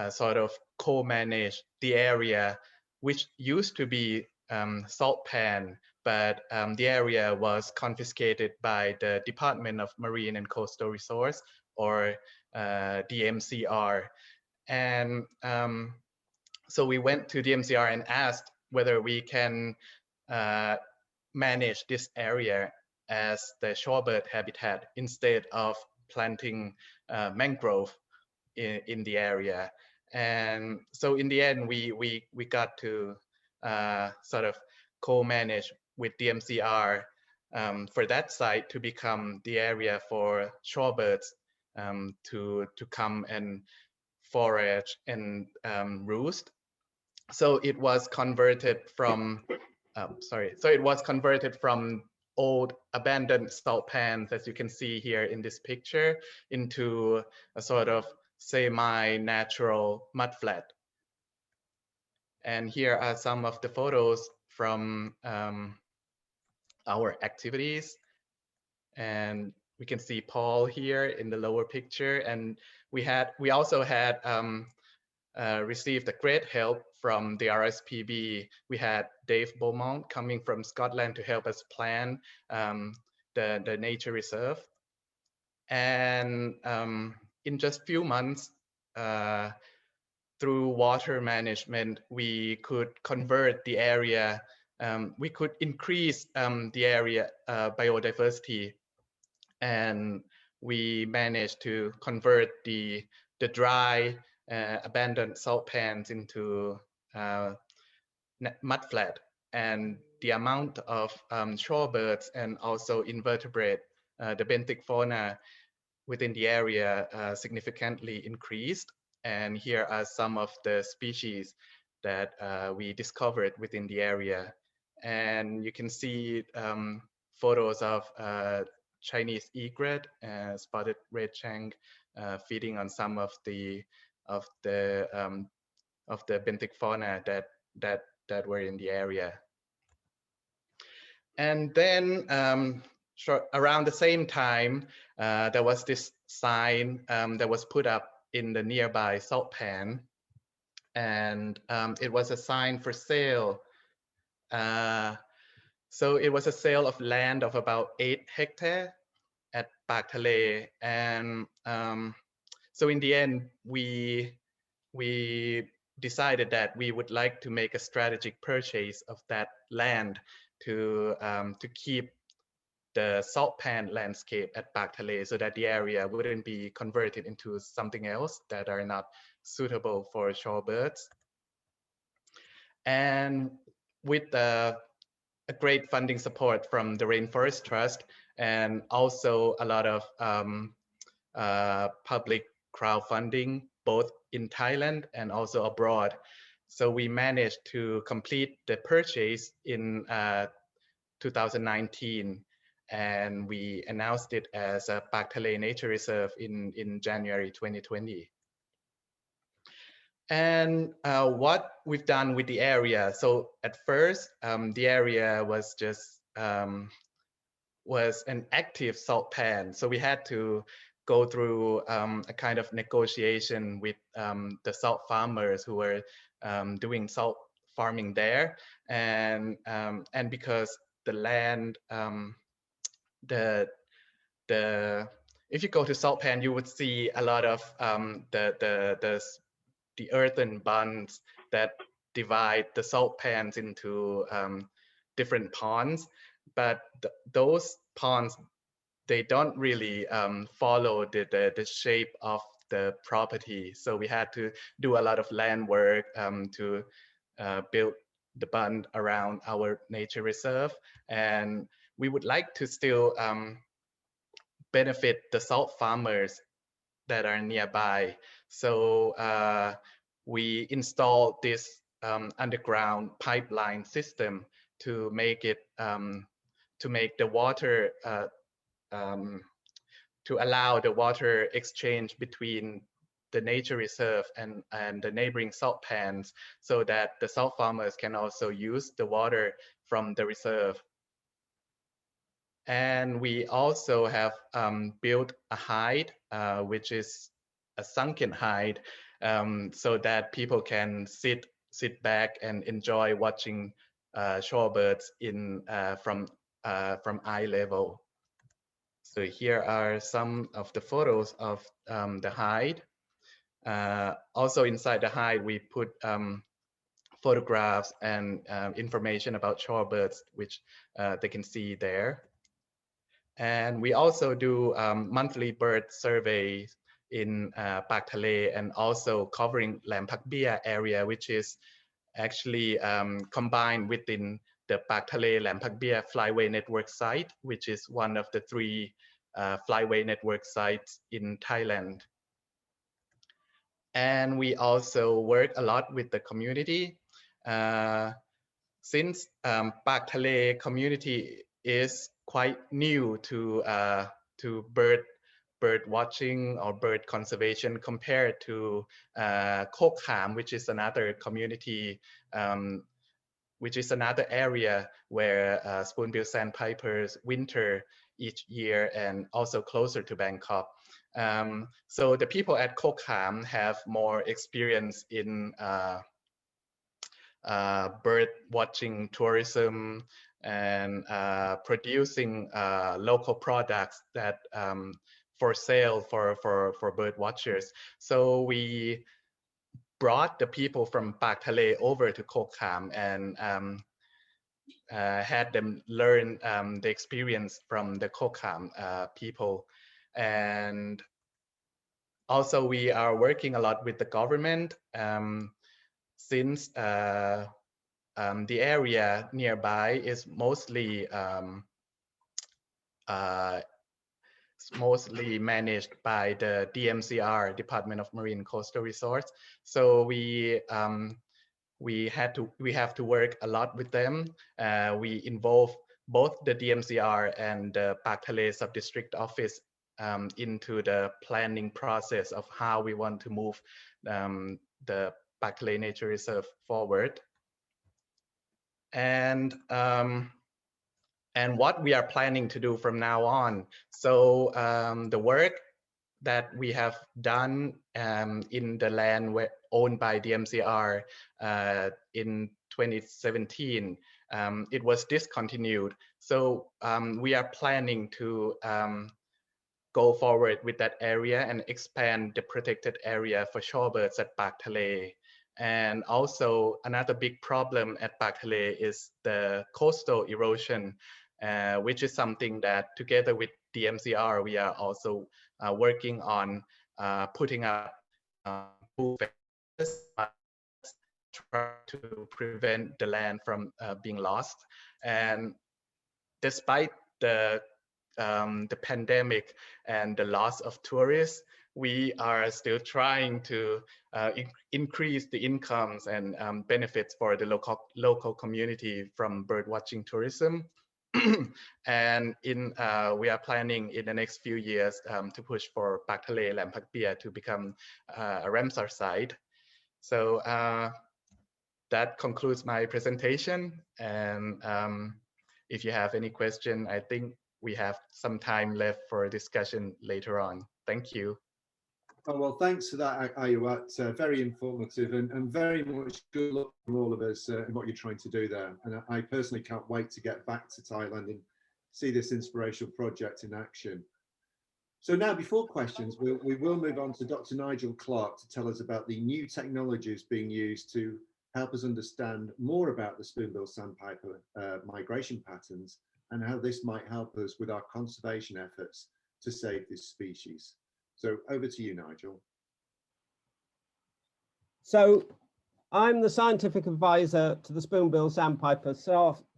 sort of co-manage the area, which used to be salt pan, but the area was confiscated by the Department of Marine and Coastal Resource, or DMCR. And so we went to DMCR and asked whether we can manage this area as the shorebird habitat instead of planting mangrove in the area. And so in the end, we got to sort of co-manage with DMCR for that site to become the area for shorebirds to come and forage and roost. So it was converted from old abandoned salt pans, as you can see here in this picture, into a sort of semi-natural mudflat. And here are some of the photos from our activities. And we can see Paul here in the lower picture. And we also had received a great help from the RSPB. We had Dave Beaumont coming from Scotland to help us plan the nature reserve. And in just few months, through water management, we could convert the area, we could increase the area biodiversity, and we managed to convert the dry abandoned salt pans into mudflat, and the amount of shorebirds and also invertebrate, the benthic fauna within the area significantly increased. And here are some of the species that we discovered within the area. And you can see photos of Chinese egret, spotted red shank, feeding on some of the the benthic fauna that were in the area. And then around the same time, there was this sign that was put up in the nearby salt pan, and it was a sign for sale. So it was a sale of land of about 8 hectares at Pak Thale, and so in the end, we decided that we would like to make a strategic purchase of that land to keep the salt pan landscape at Pak Thale, so that the area wouldn't be converted into something else that are not suitable for shorebirds. And with a great funding support from the Rainforest Trust, and also a lot of public crowdfunding, both in Thailand and also abroad. So we managed to complete the purchase in 2019, and we announced it as a Pak Thale Nature Reserve in January 2020. And what we've done with the area. So at first, the area was just was an active salt pan. So we had to go through a kind of negotiation with the salt farmers who were doing salt farming there, and because the land, if you go to salt pan, you would see a lot of the earthen bunds that divide the salt pans into different ponds, but those ponds, they don't really follow the shape of the property. So we had to do a lot of land work to build the bund around our nature reserve. And we would like to still benefit the salt farmers that are nearby. So we installed this underground pipeline system to make it to make the water to allow the water exchange between the nature reserve and the neighboring salt pans, so that the salt farmers can also use the water from the reserve. And we also have built a hide, which is a sunken hide, so that people can sit back and enjoy watching shorebirds in from eye level. So here are some of the photos of the hide. Also inside the hide, we put photographs and information about shorebirds, which they can see there. And we also do monthly bird surveys in Pak Thale, and also covering Lampak Bia area, which is actually combined within the Pak Thale Lampak Bia flyway network site, which is one of the 3 flyway network sites in Thailand. And we also work a lot with the community. Since Pak Thale community is quite new to bird watching or bird conservation compared to Khok Kham, which is another community, which is another area where spoon-billed sandpipers winter each year, and also closer to Bangkok. So the people at Khok Kham have more experience in bird watching tourism and producing local products that for sale for bird watchers. So we brought the people from Pak Thale over to Khok Kham and had them learn the experience from the Khok Kham people. And also we are working a lot with the government, since the area nearby is mostly managed by the DMCR, Department of Marine Coastal Resources. So we have to work a lot with them. We involve both the DMCR and the Pak Thale Sub-District Office into the planning process of how we want to move the Pak Thale Nature Reserve forward. And what we are planning to do from now on. So the work that we have done in the land owned by DMCR in 2017, it was discontinued. So we are planning to go forward with that area and expand the protected area for shorebirds at Pak Thale. And also another big problem at Pak Thale is the coastal erosion, which is something that together with DMCR, we are also working on putting up try to prevent the land from being lost. And despite the pandemic and the loss of tourists, we are still trying to increase the incomes and benefits for the local community from bird watching tourism. And we are planning in the next few years to push for Pak Thale Lam Pak Pia to become a Ramsar site. So that concludes my presentation. And if you have any question, I think we have some time left for a discussion later on. Thank you. Oh, well, thanks for that, Ayuwat. Very informative and very much good luck from all of us in what you're trying to do there. And I personally can't wait to get back to Thailand and see this inspirational project in action. So now, before questions, we will move on to Dr. Nigel Clark to tell us about the new technologies being used to help us understand more about the spoon-billed sandpiper migration patterns and how this might help us with our conservation efforts to save this species. So over to you, Nigel. So I'm the scientific advisor to the Spoon-billed Sandpiper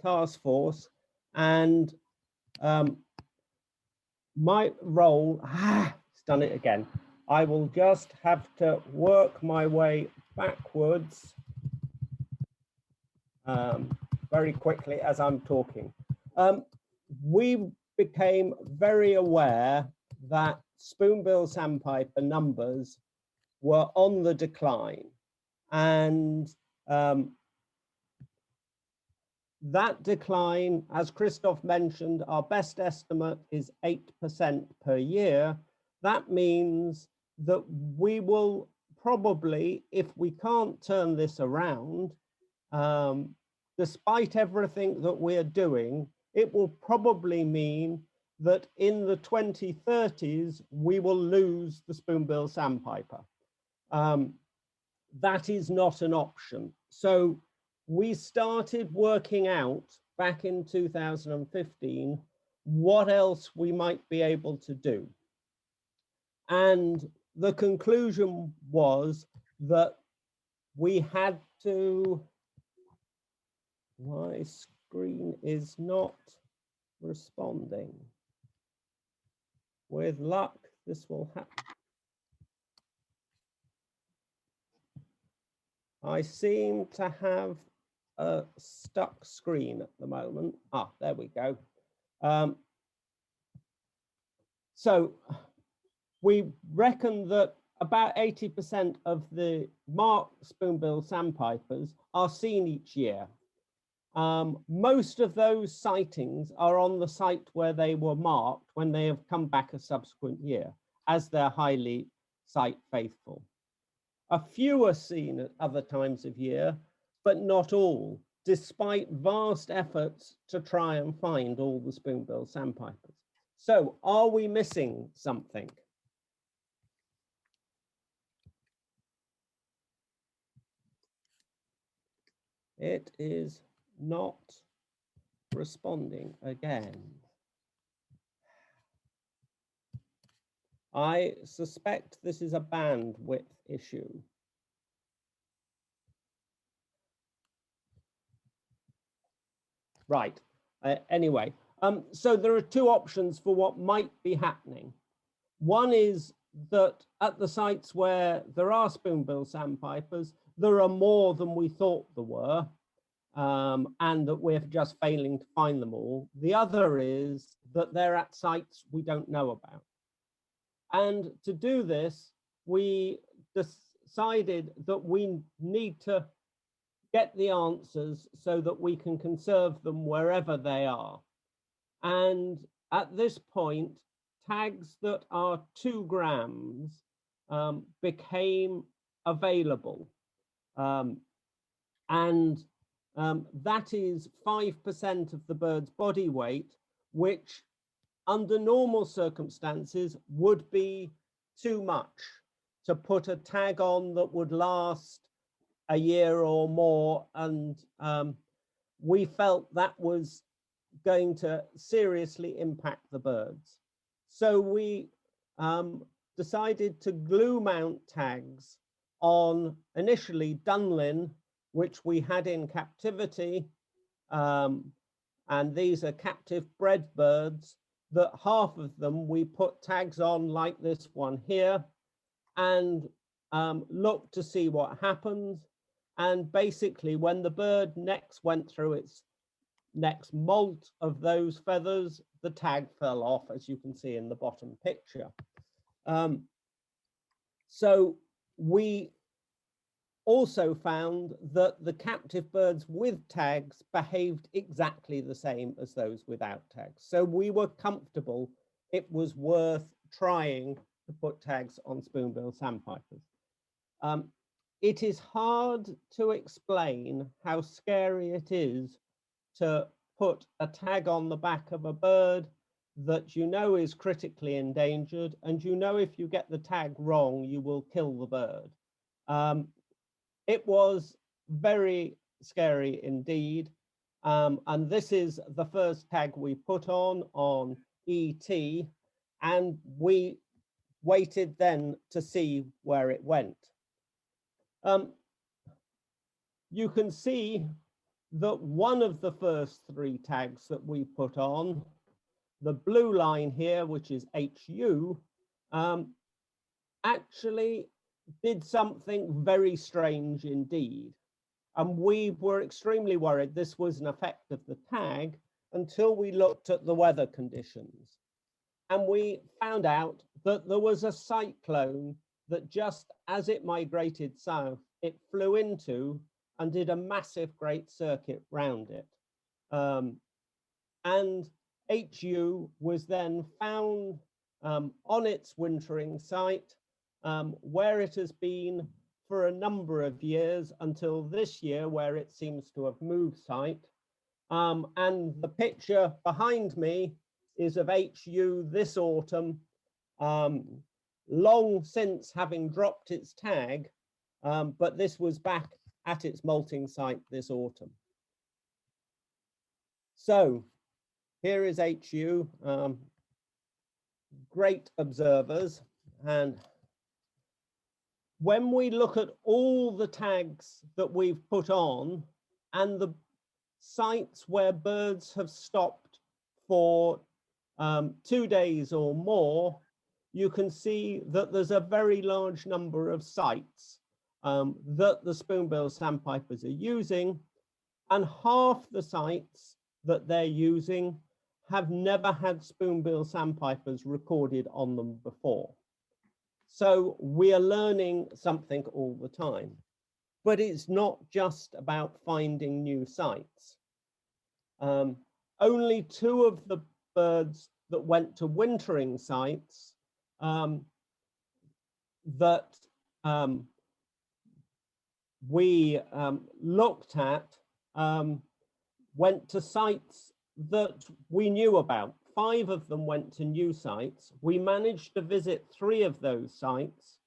Task Force, and my role, it's done it again. I will just have to work my way backwards very quickly as I'm talking. We became very aware that spoon-billed sandpiper numbers were on the decline, and that decline, as Christoph mentioned, our best estimate is 8% per year. That means that we will probably, if we can't turn this around, despite everything that we're doing, it will probably mean that in the 2030s, we will lose the spoon-billed sandpiper. That is not an option. So we started working out back in 2015 what else we might be able to do. And the conclusion was that we had to, my screen is not responding. With luck, this will happen. I seem to have a stuck screen at the moment. Ah, there we go. So we reckon that about 80% of the marked spoon-billed sandpipers are seen each year. Most of those sightings are on the site where they were marked when they have come back a subsequent year, as they're highly site faithful. A few are seen at other times of year, but not all, despite vast efforts to try and find all the spoon-billed sandpipers. So are we missing something? It is not responding again. I suspect this is a bandwidth issue. Right, anyway, so there are two options for what might be happening. One is that at the sites where there are spoon-billed sandpipers, there are more than we thought there were, and that we're just failing to find them all. The other is that they're at sites we don't know about. And to do this, we decided that we need to get the answers so that we can conserve them wherever they are. And at this point, tags that are 2 grams became available. That is 5% of the bird's body weight, which under normal circumstances would be too much to put a tag on that would last a year or more. And we felt that was going to seriously impact the birds. So we decided to glue mount tags on initially dunlin, which we had in captivity. And these are captive bred birds that half of them we put tags on like this one here and looked to see what happened. And basically when the bird next went through its next molt of those feathers, the tag fell off, as you can see in the bottom picture. So we also found that the captive birds with tags behaved exactly the same as those without tags. So we were comfortable it was worth trying to put tags on spoonbill sandpipers. It is hard to explain how scary it is to put a tag on the back of a bird that you know is critically endangered, and you know if you get the tag wrong, you will kill the bird. It was very scary indeed. And this is the first tag we put on ET, and we waited then to see where it went. You can see that one of the first 3 tags that we put on, the blue line here, which is HU, actually did something very strange indeed. And we were extremely worried this was an effect of the tag until we looked at the weather conditions. And we found out that there was a cyclone that just as it migrated south, it flew into and did a massive great circuit round it. And HU was then found on its wintering site, where it has been for a number of years until this year, where it seems to have moved site. And the picture behind me is of HU this autumn, long since having dropped its tag, but this was back at its molting site this autumn. So here is HU, great observers. And when we look at all the tags that we've put on and the sites where birds have stopped for 2 days or more, you can see that there's a very large number of sites that the spoonbill sandpipers are using, and half the sites that they're using have never had spoonbill sandpipers recorded on them before. So we are learning something all the time, but it's not just about finding new sites. Only 2 of the birds that went to wintering sites that we looked at went to sites that we knew about. 5 of them went to new sites. We managed to visit 3 of those sites,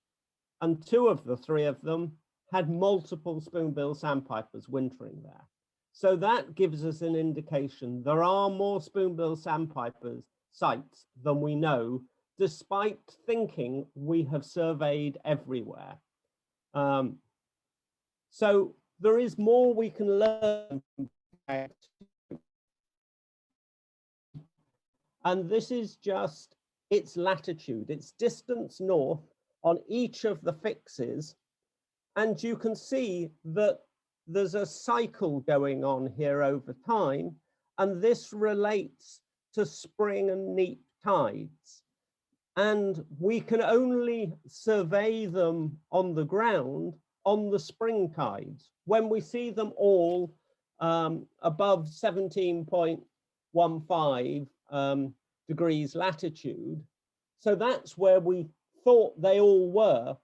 and 2 of the 3 of them had multiple spoonbill sandpipers wintering there. So that gives us an indication there are more spoonbill sandpipers sites than we know, despite thinking we have surveyed everywhere. So there is more we can learn. And this is just its latitude, its distance north on each of the fixes. And you can see that there's a cycle going on here over time, and this relates to spring and neap tides. and we can only survey them on the ground on the spring tides. When we see them all above 17.15 degrees latitude, so that's where we thought they all were,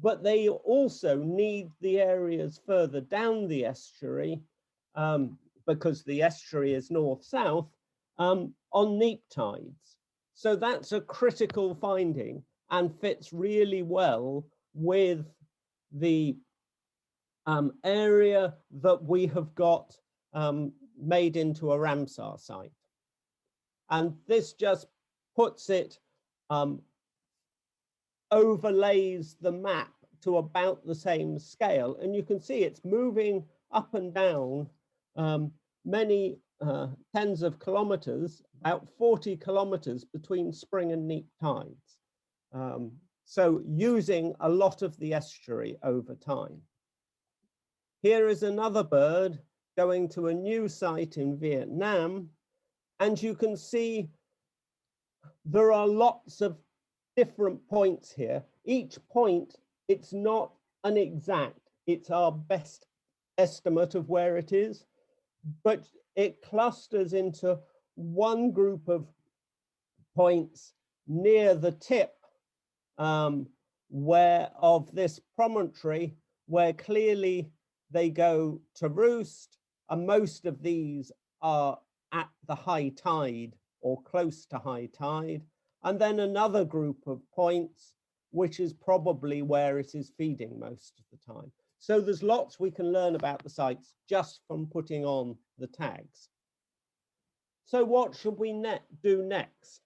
but they also need the areas further down the estuary, because the estuary is north-south, on neap tides. So that's a critical finding and fits really well with the area that we have got made into a Ramsar site. And this just puts it, overlays the map to about the same scale. And you can see it's moving up and down many tens of kilometers, about 40 kilometers between spring and neap tides. So using a lot of the estuary over time. Here is another bird going to a new site in Vietnam, and you can see there are lots of different points here. Each point, it's not an exact, it's our best estimate of where it is, but it clusters into one group of points near the tip where of this promontory, where clearly they go to roost, and most of these are at the high tide or close to high tide, and then another group of points which is probably where it is feeding most of the time. So there's lots we can learn about the sites just from putting on the tags. So what should we do next?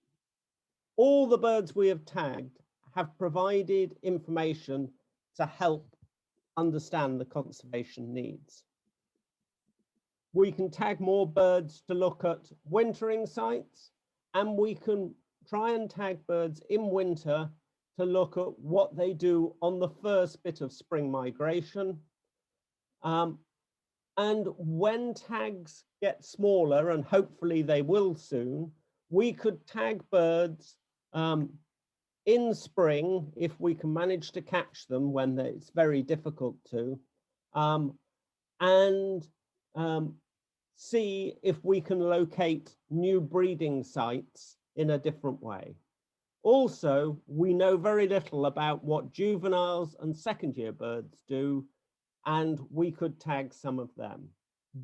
All the birds we have tagged have provided information to help understand the conservation needs. We can tag more birds to look at wintering sites, and we can try and tag birds in winter to look at what they do on the first bit of spring migration. And when tags get smaller, and hopefully they will soon, we could tag birds in spring if we can manage to catch them when it's very difficult to, and see if we can locate new breeding sites in a different way. Also, we know very little about what juveniles and second-year birds do, and we could tag some of them,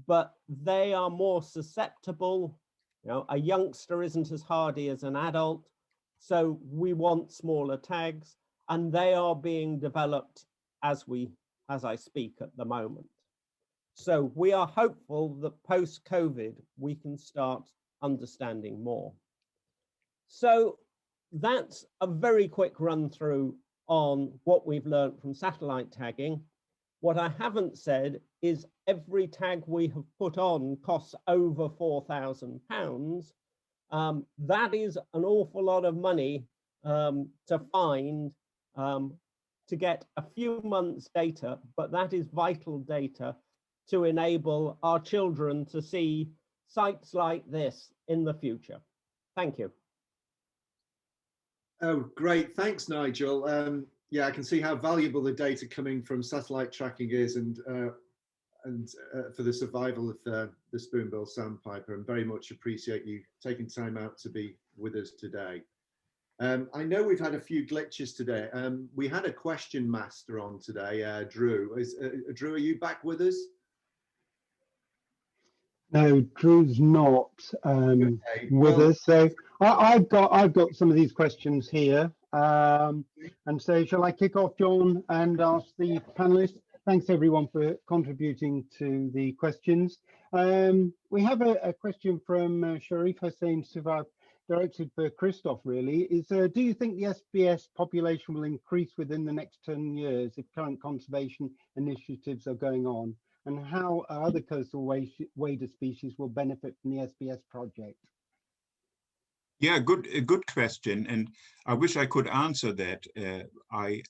but they are more susceptible. You know, a youngster isn't as hardy as an adult, so we want smaller tags, and they are being developed as I speak at the moment. So we are hopeful that post-COVID, we can start understanding more. So that's a very quick run through on what we've learned from satellite tagging. What I haven't said is every tag we have put on costs over £4,000. That is an awful lot of money to find, to get a few months data, but that is vital data to enable our children to see sites like this in the future. Thank you. Oh, great. Thanks, Nigel. Yeah, I can see how valuable the data coming from satellite tracking is, and for the survival of the spoon-billed sandpiper, and very much appreciate you taking time out to be with us today. I know we've had a few glitches today. We had a question master on today, Drew. Drew, are you back with us? No, Drew's not with us. So I've got some of these questions here. And so shall I kick off, John, and ask the panelists? Thanks everyone for contributing to the questions. We have a question from Sharif Hussain Suvat, directed for Christoph, really. Is do you think the SBS population will increase within the next 10 years if current conservation initiatives are going on? And how other coastal wader species will benefit from the SBS project? Yeah, a good question, and I wish I could answer that. I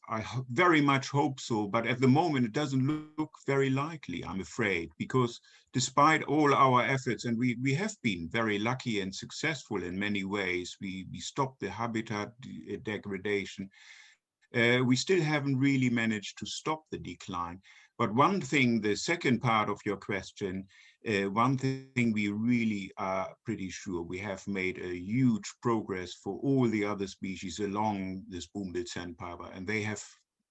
very much hope so, but at the moment it doesn't look very likely, I'm afraid, because despite all our efforts, and we have been very lucky and successful in many ways, we stopped the habitat degradation. We still haven't really managed to stop the decline. But one thing, the second part of your question, one thing we really are pretty sure, we have made a huge progress for all the other species along the spoon-billed sandpiper, and they have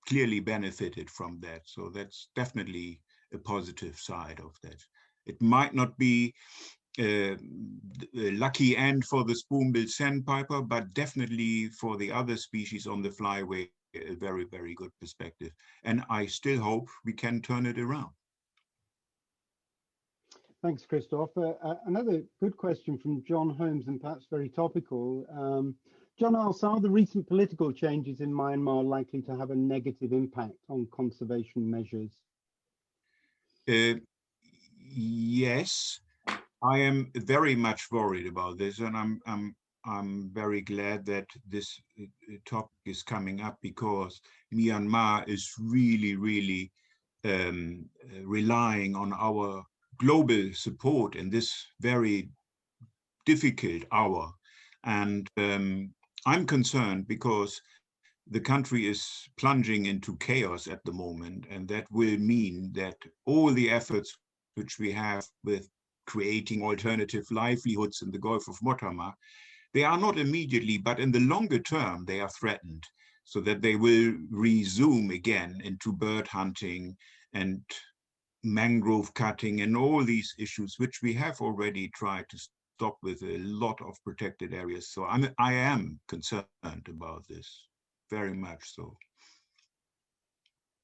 clearly benefited from that. So that's definitely a positive side of that. It might not be a lucky end for the spoon-billed sandpiper, but definitely for the other species on the flyway, a very, very good perspective. And I still hope we can turn it around. Thanks, Christoph. Another good question from John Holmes, and perhaps very topical. John asks, are the recent political changes in Myanmar likely to have a negative impact on conservation measures? Yes, I am very much worried about this, and I'm very glad that this topic is coming up, because Myanmar is really, really relying on our global support in this very difficult hour. And I'm concerned because the country is plunging into chaos at the moment, and that will mean that all the efforts which we have with creating alternative livelihoods in the Gulf of Myanmar, they are not immediately, but in the longer term, they are threatened, so that they will resume again into bird hunting and mangrove cutting and all these issues, which we have already tried to stop with a lot of protected areas. So I am concerned about this, very much so.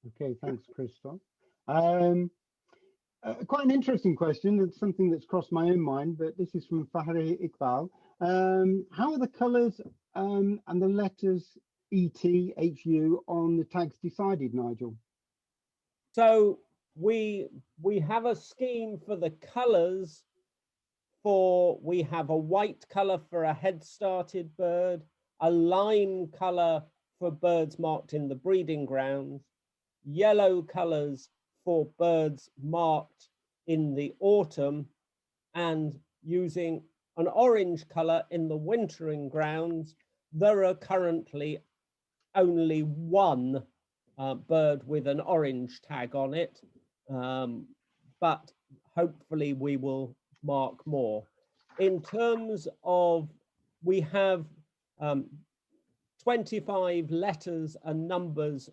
Okay, thanks, Christoph. Quite an interesting question. It's something that's crossed my own mind, but this is from Fahri Iqbal. How are the colours and the letters ET, HU on the tags decided, Nigel? So we have a scheme for the colours. We have a white colour for a head-started bird, a lime colour for birds marked in the breeding grounds, yellow colours for birds marked in the autumn, and using an orange colour in the wintering grounds. There are currently only one bird with an orange tag on it, but hopefully we will mark more. In terms of, we have 25 letters and numbers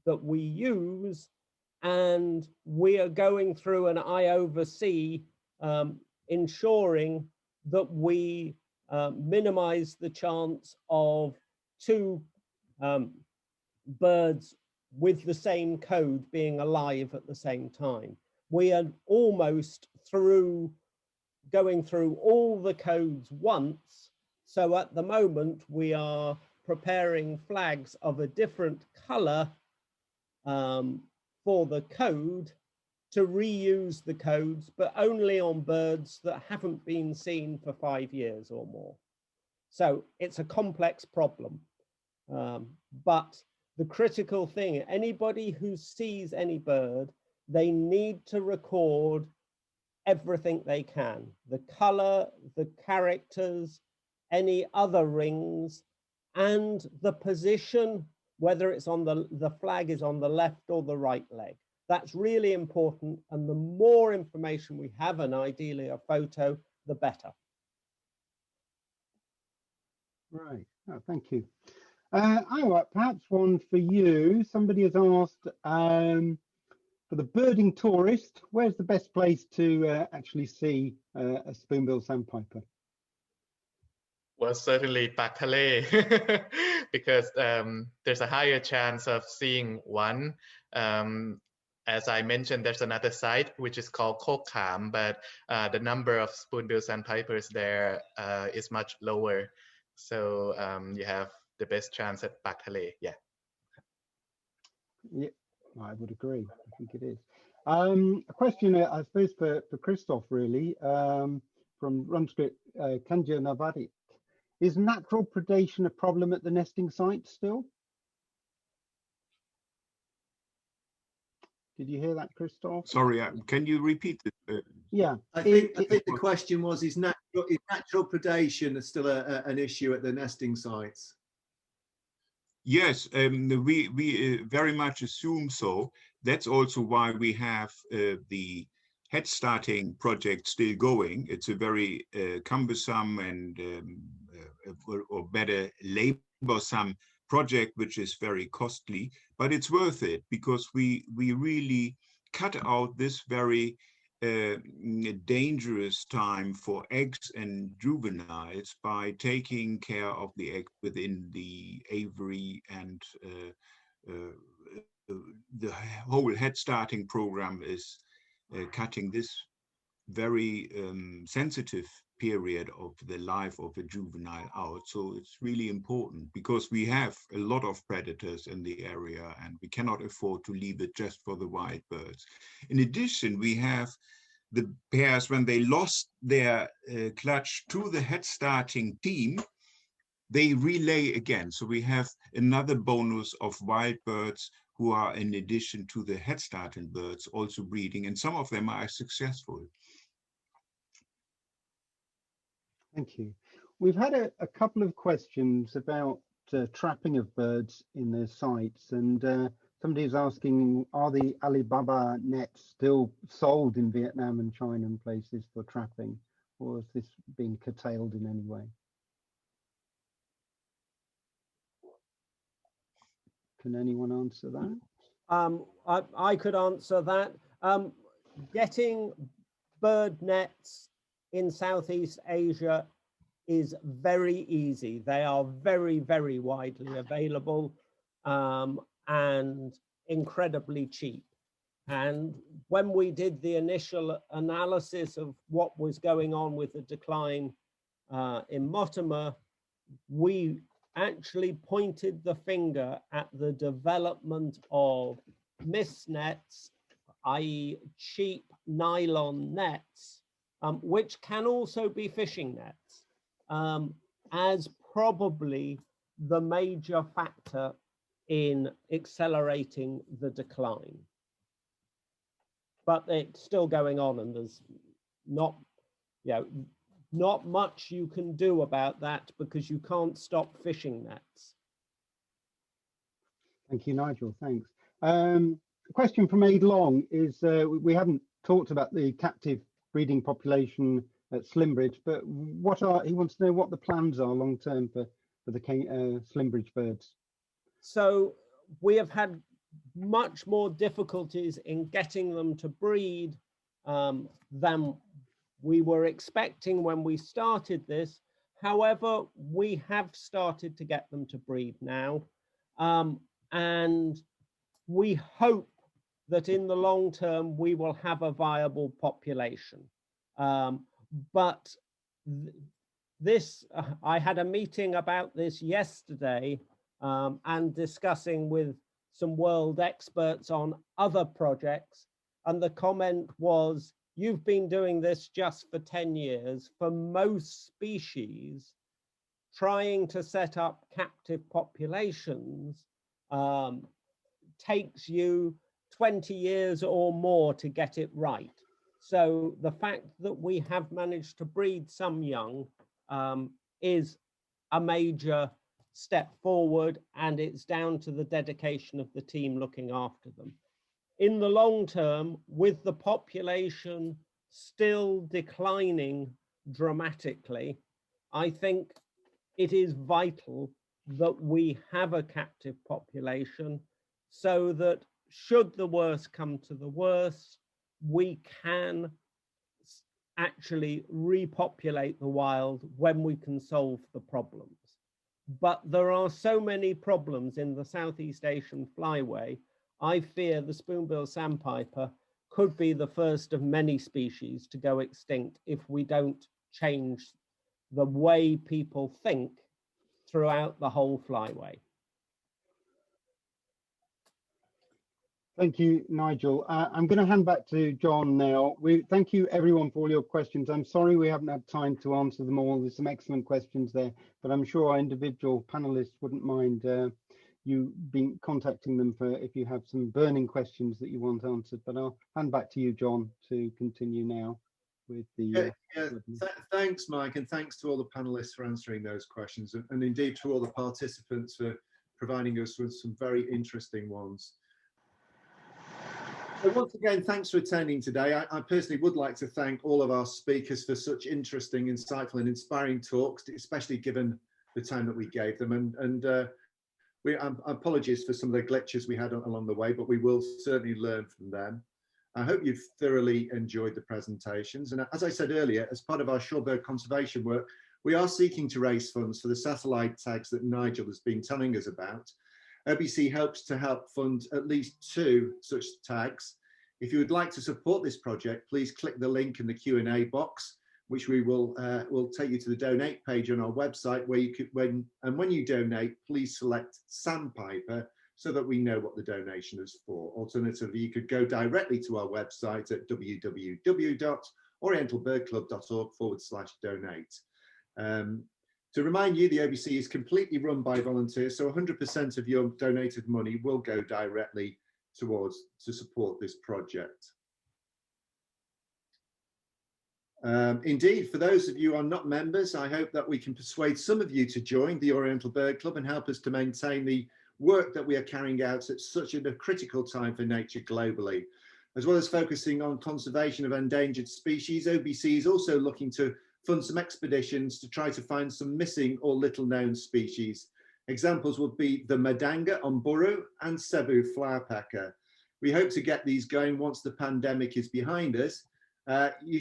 that we use, and we are going through an I oversee ensuring that we minimize the chance of two birds with the same code being alive at the same time. We are almost going through all the codes once. So at the moment we are preparing flags of a different color for the code, to reuse the codes, but only on birds that haven't been seen for 5 years or more. So it's a complex problem. But the critical thing, anybody who sees any bird, they need to record everything they can. The color, the characters, any other rings, and the position, whether it's on the flag is on the left or the right leg. That's really important. And the more information we have, and ideally a photo, the better. Right, oh, thank you. Ayuwat, perhaps one for you. Somebody has asked, for the birding tourist, where's the best place to actually see a spoon-billed sandpiper? Well, certainly Pak Thale, because there's a higher chance of seeing one. As I mentioned, there's another site which is called Kok Kham, but the number of spoon-billed sandpipers there is much lower. So you have the best chance at Pak Thale, yeah. Yeah, I would agree. I think it is. A question, I suppose, for Christoph, really, from Runscript Kanja Navadik. Is natural predation a problem at the nesting site still? Did you hear that, Christoph? Sorry, can you repeat it? Yeah. I think the question was, is natural predation still an issue at the nesting sites? Yes, we very much assume so. That's also why we have the head starting project still going. It's a very cumbersome and or better laborsome project, which is very costly, but it's worth it because we really cut out this very dangerous time for eggs and juveniles by taking care of the eggs within the aviary, and the whole head starting program is cutting this very sensitive period of the life of a juvenile out. So it's really important because we have a lot of predators in the area and we cannot afford to leave it just for the wild birds. In addition, we have the pairs, when they lost their clutch to the head starting team, they relay again. So we have another bonus of wild birds who are, in addition to the head starting birds, also breeding, and some of them are successful. Thank you. We've had a couple of questions about trapping of birds in their sites, and somebody's asking, are the Alibaba nets still sold in Vietnam and China and places for trapping, or has this been curtailed in any way? Can anyone answer that? I could answer that. Getting bird nets in Southeast Asia is very easy. They are very, very widely available and incredibly cheap. And when we did the initial analysis of what was going on with the decline in Mortimer, we actually pointed the finger at the development of mist nets, i.e. cheap nylon nets, which can also be fishing nets, as probably the major factor in accelerating the decline. But it's still going on, and there's not much you can do about that because you can't stop fishing nets. Thank you, Nigel. Thanks. A question from Aid Long is, we haven't talked about the captive breeding population at Slimbridge, but he wants to know what the plans are long term for the Slimbridge birds. So we have had much more difficulties in getting them to breed than we were expecting when we started this. However, we have started to get them to breed now, and we hope that in the long term we will have a viable population. But this, I had a meeting about this yesterday and discussing with some world experts on other projects, and the comment was, you've been doing this just for 10 years. For most species, trying to set up captive populations takes you 20 years or more to get it right. So the fact that we have managed to breed some young is a major step forward, and it's down to the dedication of the team looking after them. In the long term, with the population still declining dramatically, I think it is vital that we have a captive population so that should the worst come to the worst, we can actually repopulate the wild when we can solve the problems. But there are so many problems in the Southeast Asian flyway. I fear the spoon-billed sandpiper could be the first of many species to go extinct if we don't change the way people think throughout the whole flyway. Thank you, Nigel. I'm going to hand back to John now. Thank you everyone for all your questions. I'm sorry we haven't had time to answer them all. There's some excellent questions there, but I'm sure our individual panelists wouldn't mind you contacting them for if you have some burning questions that you want answered. But I'll hand back to you, John, to continue now with the thanks, Mike, and thanks to all the panelists for answering those questions, and indeed to all the participants for providing us with some very interesting ones. So once again, thanks for attending today. I personally would like to thank all of our speakers for such interesting, insightful and inspiring talks, especially given the time that we gave them. And apologies for some of the glitches we had along the way, but we will certainly learn from them. I hope you've thoroughly enjoyed the presentations. And as I said earlier, as part of our shorebird conservation work, we are seeking to raise funds for the satellite tags that Nigel has been telling us about. OBC hopes to help fund at least 2 such tags. If you would like to support this project, please click the link in the Q&A box, which we will take you to the donate page on our website, where you could, when you donate, please select Sandpiper so that we know what the donation is for. Alternatively, you could go directly to our website at www.orientalbirdclub.org/donate. To remind you, the OBC is completely run by volunteers, so 100% of your donated money will go directly to support this project. Indeed, for those of you who are not members, I hope that we can persuade some of you to join the Oriental Bird Club and help us to maintain the work that we are carrying out at such a critical time for nature globally. As well as focusing on conservation of endangered species, OBC is also looking to fund some expeditions to try to find some missing or little known species. Examples would be the Madanga on Buru and Cebu flowerpecker. We hope to get these going once the pandemic is behind us. You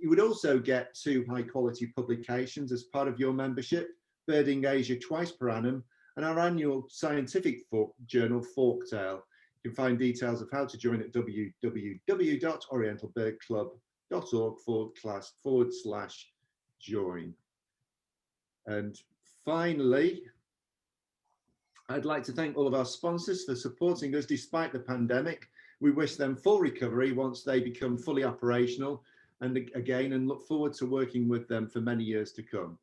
would also get 2 high quality publications as part of your membership, Birding Asia twice per annum, and our annual scientific journal, Forktail. You can find details of how to join at www.orientalbirdclub.org/join. And finally, I'd like to thank all of our sponsors for supporting us despite the pandemic. We wish them full recovery once they become fully operational, and look forward to working with them for many years to come.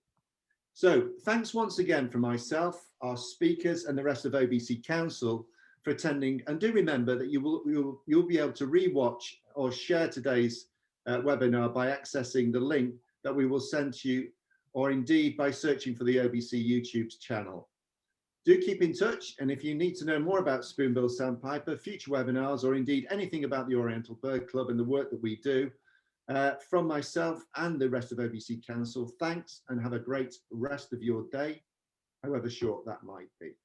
So thanks once again from myself, our speakers and the rest of OBC Council for attending, and do remember that you'll be able to rewatch or share today's webinar by accessing the link that we will send to you, or indeed by searching for the OBC YouTube's channel. Do keep in touch, and if you need to know more about Spoon-billed Sandpiper, future webinars, or indeed anything about the Oriental Bird Club and the work that we do, from myself and the rest of OBC Council, thanks and have a great rest of your day, however short that might be.